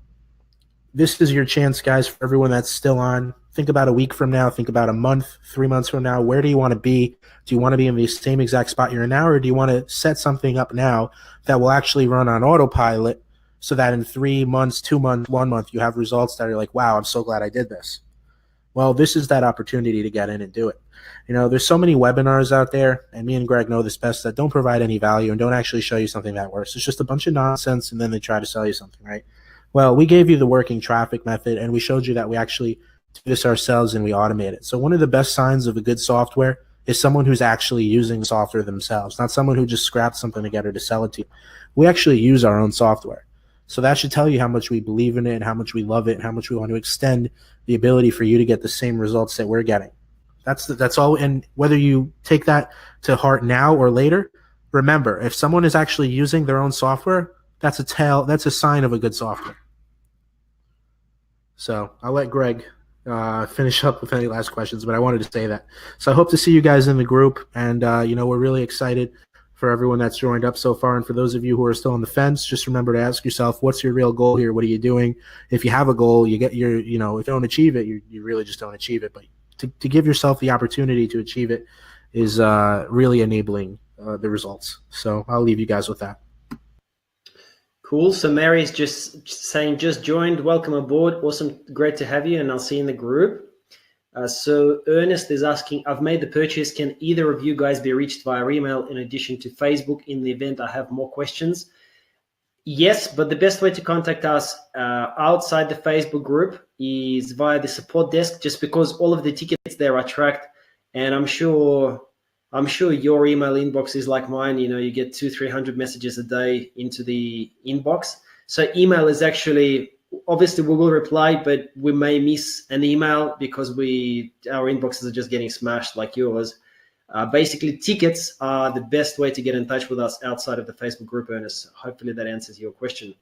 this is your chance, guys, for everyone that's still on. Think about a week from now. Think about a month, 3 months from now. Where do you want to be? Do you want to be in the same exact spot you're in now, or do you want to set something up now that will actually run on autopilot so that in 3 months, 2 months, 1 month, you have results that are like, wow, I'm so glad I did this. Well, this is that opportunity to get in and do it. There's so many webinars out there, and me and Greg know this best, that don't provide any value and don't actually show you something that works. It's just a bunch of nonsense, and then they try to sell you something, right? Well, we gave you the working traffic method, and we showed you that we actually do this ourselves and we automate it. So one of the best signs of a good software is someone who's actually using the software themselves, not someone who just scrapped something together to sell it to you. We actually use our own software. So that should tell you how much we believe in it and how much we love it and how much we want to extend the ability for you to get the same results that we're getting. That's all. And whether you take that to heart now or later, remember, if someone is actually using their own software, that's a sign of a good software. So I'll let Greg finish up with any last questions, but I wanted to say that. So I hope to see you guys in the group, and we're really excited for everyone that's joined up so far. And for those of you who are still on the fence, just remember to ask yourself, what's your real goal here? What are you doing? If you have a goal, you get if you don't achieve it, you really just don't achieve it. But to give yourself the opportunity to achieve it is really enabling the results. So I'll leave you guys with that. Cool. So Mary's just saying, just joined. Welcome aboard. Awesome. Great to have you. And I'll see you in the group. So Ernest is asking, I've made the purchase. Can either of you guys be reached via email in addition to Facebook in the event I have more questions? Yes, but the best way to contact us outside the Facebook group is via the support desk, just because all of the tickets there are tracked. And I'm sure your email inbox is like mine. You get 200-300 messages a day into the inbox. So email is actually, obviously we will reply, but we may miss an email because our inboxes are just getting smashed like yours. Basically, tickets are the best way to get in touch with us outside of the Facebook group, Ernest. Hopefully that answers your question.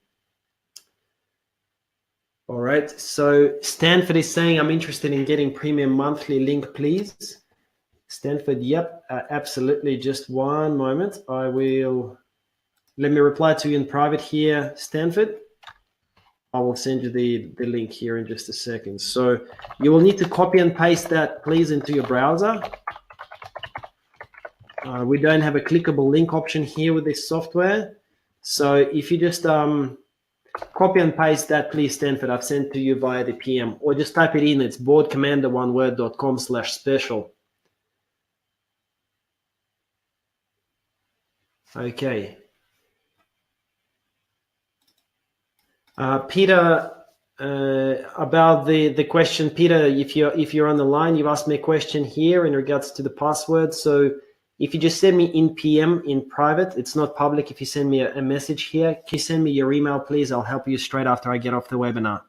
All right. So Stanford is saying, I'm interested in getting premium monthly link, please. Stanford, yep, absolutely. Just one moment. Let me reply to you in private here, Stanford. I will send you the link here in just a second. So you will need to copy and paste that, please, into your browser. We don't have a clickable link option here with this software. So if you just copy and paste that, please, Stanford, I've sent to you via the PM, or just type it in. It's boardcommander1word.com/special. Okay. Peter, about the question, Peter, if you're on the line, you've asked me a question here in regards to the password. So if you just send me in PM in private, it's not public. If you send me a message here, can you send me your email, please? I'll help you straight after I get off the webinar.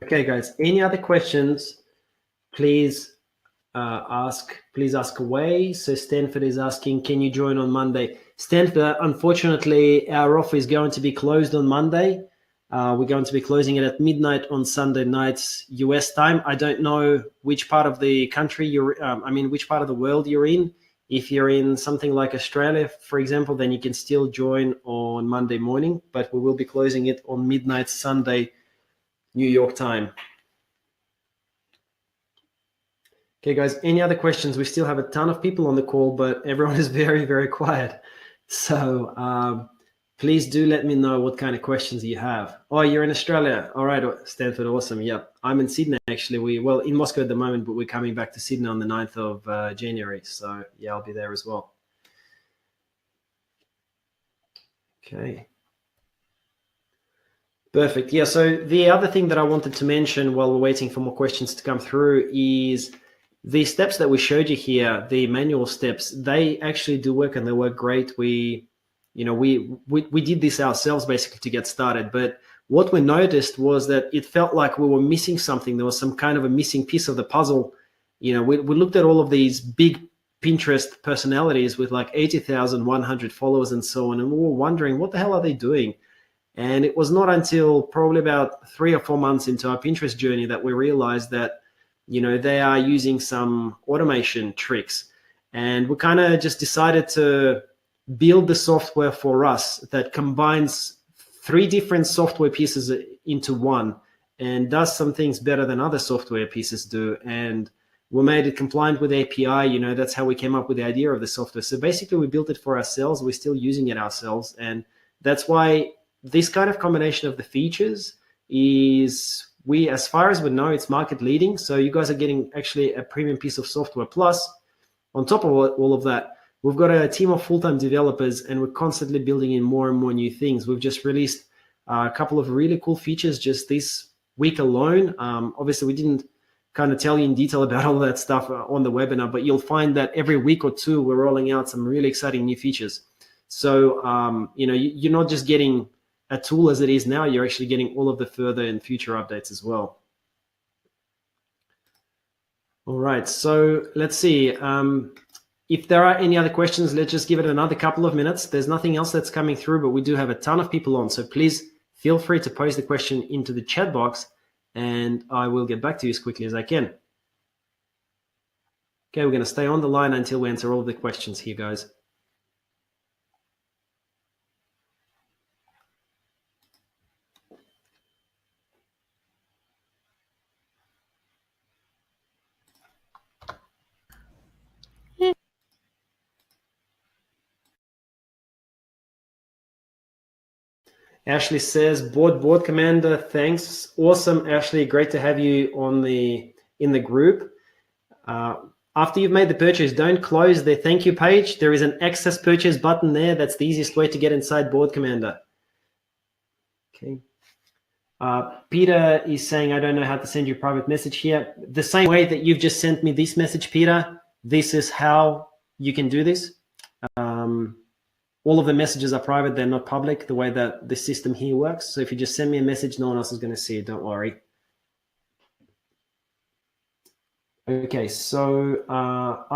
Okay, guys, any other questions, please ask away. So Stanford is asking, can you join on Monday? Stanford, unfortunately, our offer is going to be closed on Monday. We're going to be closing it at midnight on Sunday nights, US time. I don't know which part of the country which part of the world you're in. If you're in something like Australia, for example, then you can still join on Monday morning, but we will be closing it on midnight Sunday, New York time. Okay, guys, any other questions? We still have a ton of people on the call, but everyone is very, very quiet. So please do let me know what kind of questions you have. Oh, you're in Australia. All right, Stanford, awesome. Yeah, I'm in Sydney, actually. In Moscow at the moment, but we're coming back to Sydney on the 9th of January. So yeah, I'll be there as well. Okay. Perfect. Yeah, so the other thing that I wanted to mention while we're waiting for more questions to come through is the steps that we showed you here, the manual steps, they actually do work and they work great. We did this ourselves basically to get started. But what we noticed was that it felt like we were missing something. There was some kind of a missing piece of the puzzle. We looked at all of these big Pinterest personalities with like 80,100 followers and so on, and we were wondering, what the hell are they doing? And it was not until probably about 3 or 4 months into our Pinterest journey that we realized that they are using some automation tricks. And we kind of just decided to build the software for us that combines 3 different software pieces into one and does some things better than other software pieces do. And we made it compliant with API. That's how we came up with the idea of the software. So basically we built it for ourselves. We're still using it ourselves. And that's why this kind of combination of the features is, as far as we know, it's market leading. So you guys are getting actually a premium piece of software. Plus, on top of all of that, we've got a team of full-time developers and we're constantly building in more and more new things. We've just released a couple of really cool features just this week alone. Obviously, we didn't kind of tell you in detail about all of that stuff on the webinar, but you'll find that every week or two, we're rolling out some really exciting new features. So, you're not just getting a tool as it is now, you're actually getting all of the further and future updates as well. All right, so let's see. If there are any other questions, let's just give it another couple of minutes. There's nothing else that's coming through, but we do have a ton of people on. So please feel free to post the question into the chat box and I will get back to you as quickly as I can. Okay, we're going to stay on the line until we answer all of the questions here, guys. Ashley says, board commander, thanks. Awesome, Ashley, great to have you in the group. After you've made the purchase, don't close the thank you page. There is an access purchase button there. That's the easiest way to get inside Board Commander. Okay. Peter is saying, I don't know how to send you a private message here. The same way that you've just sent me this message, Peter, this is how you can do this. All of the messages are private. They're not public, the way that the system here works. So if you just send me a message, no one else is going to see it. Don't worry. Okay, so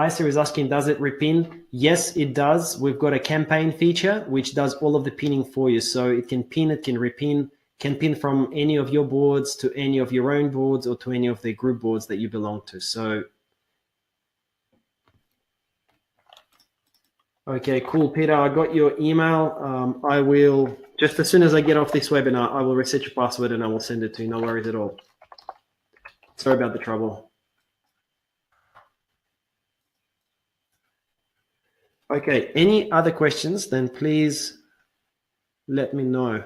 Isa is asking, does it repin? Yes, it does. We've got a campaign feature which does all of the pinning for you. So it can pin, it can repin, can pin from any of your boards to any of your own boards or to any of the group boards that you belong to. So, okay, cool, Peter. I got your email. I will, just as soon as I get off this webinar, I will reset your password and I will send it to you. No worries at all. Sorry about the trouble. Okay, any other questions, then please let me know.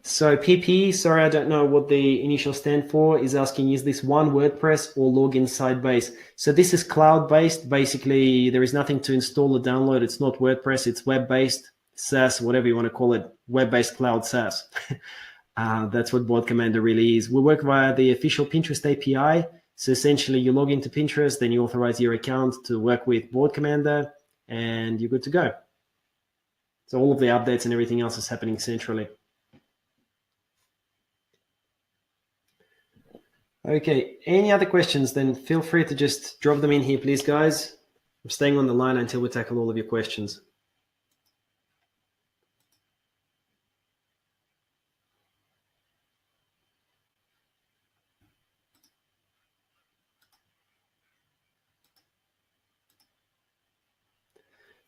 So PP, sorry, I don't know what the initial stand for, is asking, is this one WordPress or login Sitebase? So this is cloud-based. Basically, there is nothing to install or download. It's not WordPress. It's web-based, SaaS, whatever you want to call it, web-based cloud SaaS. That's what Board Commander really is. We work via the official Pinterest API. So essentially, you log into Pinterest, then you authorize your account to work with Board Commander, and you're good to go. So all of the updates and everything else is happening centrally. Okay, any other questions, then feel free to just drop them in here, please, guys. I'm staying on the line until we tackle all of your questions.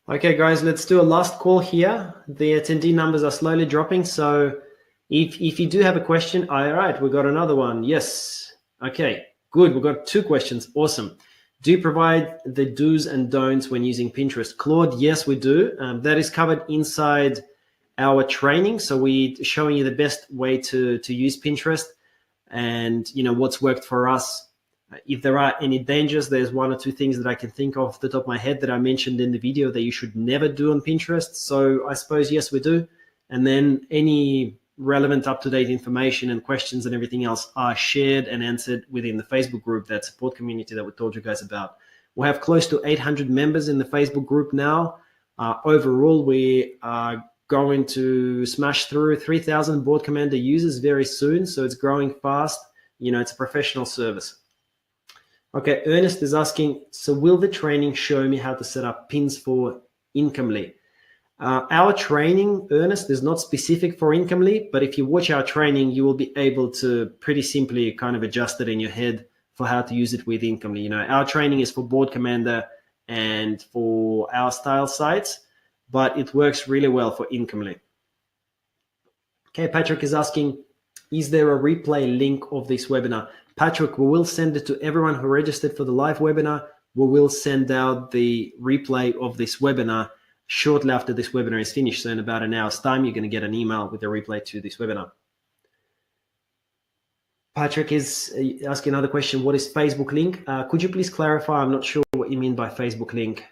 Okay, guys, let's do a last call here. The attendee numbers are slowly dropping, so if you do have a question, all right, we got another one. Yes. Okay, good. We've got 2 questions. Awesome. Do you provide the do's and don'ts when using Pinterest? Claude, yes, we do. That is covered inside our training. So we're showing you the best way to use Pinterest and, you know, what's worked for us. If there are any dangers, there's 1 or 2 things that I can think of off the top of my head that I mentioned in the video that you should never do on Pinterest. So I suppose, yes, we do. And then any relevant, up-to-date information and questions and everything else are shared and answered within the Facebook group, that support community that we told you guys about. We have close to 800 members in the Facebook group now. Overall, we are going to smash through 3,000 Board Commander users very soon, so it's growing fast. You know, it's a professional service. Okay, Ernest is asking, so will the training show me how to set up pins for Incomely? Our training, Ernest, is not specific for Incomely, but if you watch our training, you will be able to pretty simply kind of adjust it in your head for how to use it with Incomely. You know, our training is for Board Commander and for our style sites, but it works really well for Incomely. Okay, Patrick is asking, is there a replay link of this webinar? Patrick, we will send it to everyone who registered for the live webinar. We will send out the replay of this webinar shortly after this webinar is finished. So in about an hour's time, you're going to get an email with a replay to this webinar. Patrick is asking another question. What is Facebook link? Could you please clarify? I'm not sure what you mean by Facebook link.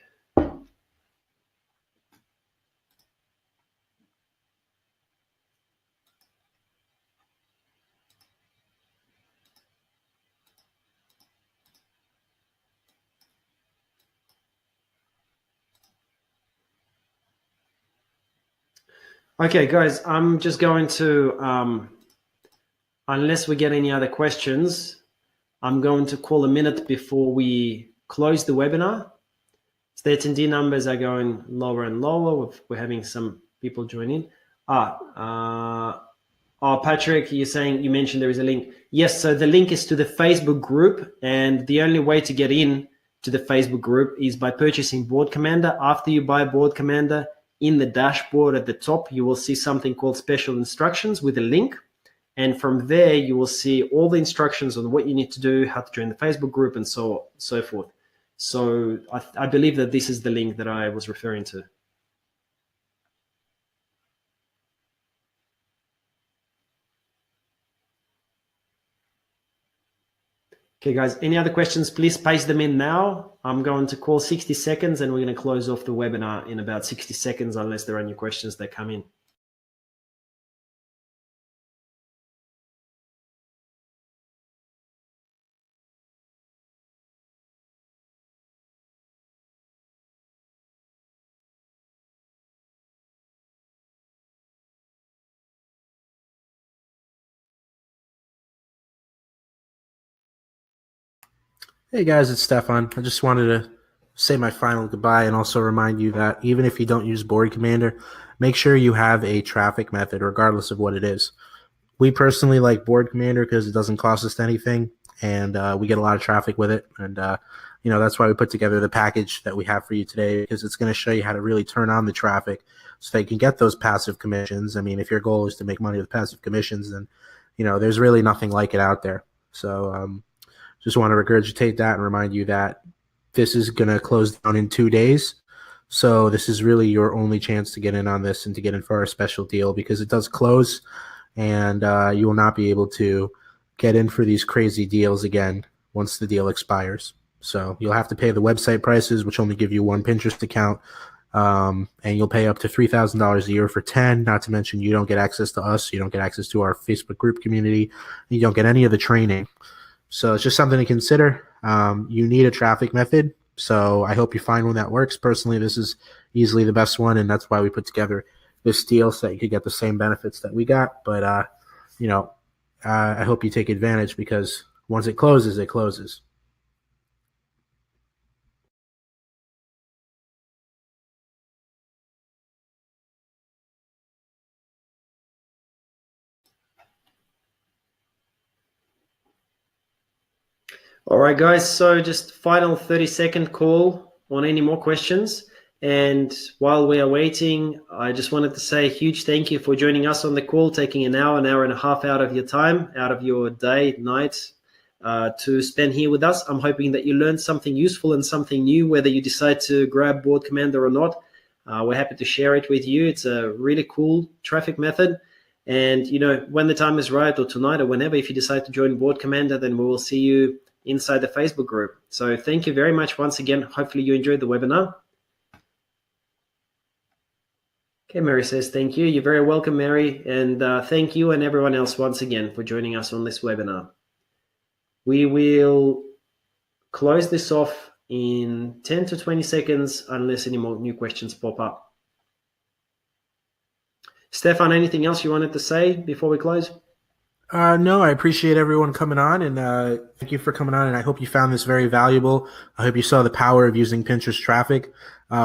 Okay, guys, I'm just going to, unless we get any other questions, I'm going to call a minute before we close the webinar. The attendee numbers are going lower and lower. We're having some people join in. Patrick, you're saying, you mentioned there is a link. Yes, so the link is to the Facebook group, and the only way to get in to the Facebook group is by purchasing Board Commander. After you buy Board Commander, in the dashboard at the top, you will see something called special instructions with a link. And from there, you will see all the instructions on what you need to do, how to join the Facebook group, and so forth. So I believe that this is the link that I was referring to. Okay, guys, any other questions, please paste them in now. I'm going to call 60 seconds and we're going to close off the webinar in about 60 seconds unless there are any questions that come in. Hey guys, it's Stefan. I just wanted to say my final goodbye and also remind you that even if you don't use Board Commander, make sure you have a traffic method regardless of what it is. We personally like Board Commander because it doesn't cost us anything, and we get a lot of traffic with it. And that's why we put together the package that we have for you today, because it's going to show you how to really turn on the traffic so that you can get those passive commissions. I mean, if your goal is to make money with passive commissions, then there's really nothing like it out there. So just want to regurgitate that and remind you that this is going to close down in 2 days. So this is really your only chance to get in on this and to get in for our special deal, because it does close, and you will not be able to get in for these crazy deals again once the deal expires. So you'll have to pay the website prices, which only give you one Pinterest account, and you'll pay up to $3,000 a year for 10, not to mention you don't get access to us, you don't get access to our Facebook group community, you don't get any of the training. So it's just something to consider. You need a traffic method, so I hope you find one that works. Personally, this is easily the best one, and that's why we put together this deal so that you could get the same benefits that we got. But, I hope you take advantage, because once it closes, it closes. All right, guys, so just final 30-second call on any more questions. And while we are waiting, I just wanted to say a huge thank you for joining us on the call, taking an hour and a half out of your time, out of your day, night, to spend here with us. I'm hoping that you learned something useful and something new, whether you decide to grab Board Commander or not. We're happy to share it with you. It's a really cool traffic method. And, when the time is right, or tonight or whenever, if you decide to join Board Commander, then we will see you inside the Facebook group. So thank you very much once again. Hopefully you enjoyed the webinar. Okay. Okay, Mary says thank you. You're very welcome, Mary. And thank you and everyone else once again for joining us on this webinar. We will close this off in 10 to 20 seconds unless any more new questions pop up. Stefan, anything else you wanted to say before we close? No, I appreciate everyone coming on, and thank you for coming on, and I hope you found this very valuable. I hope you saw the power of using Pinterest traffic.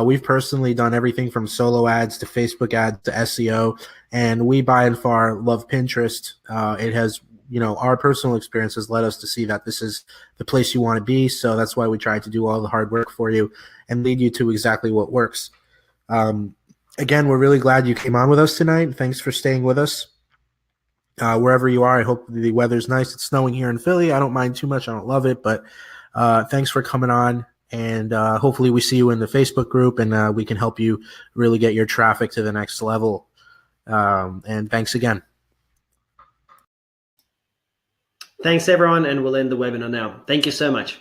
We've personally done everything from solo ads to Facebook ads to SEO, and we by and far love Pinterest. It has, our personal experience has led us to see that this is the place you want to be, so that's why we try to do all the hard work for you and lead you to exactly what works. Again, we're really glad you came on with us tonight. Thanks for staying with us. Wherever you are, I hope the weather's nice. It's snowing here in Philly. I don't mind too much. I don't love it, but thanks for coming on. And hopefully we see you in the Facebook group, and we can help you really get your traffic to the next level. And thanks again. Thanks, everyone, and we'll end the webinar now. Thank you so much.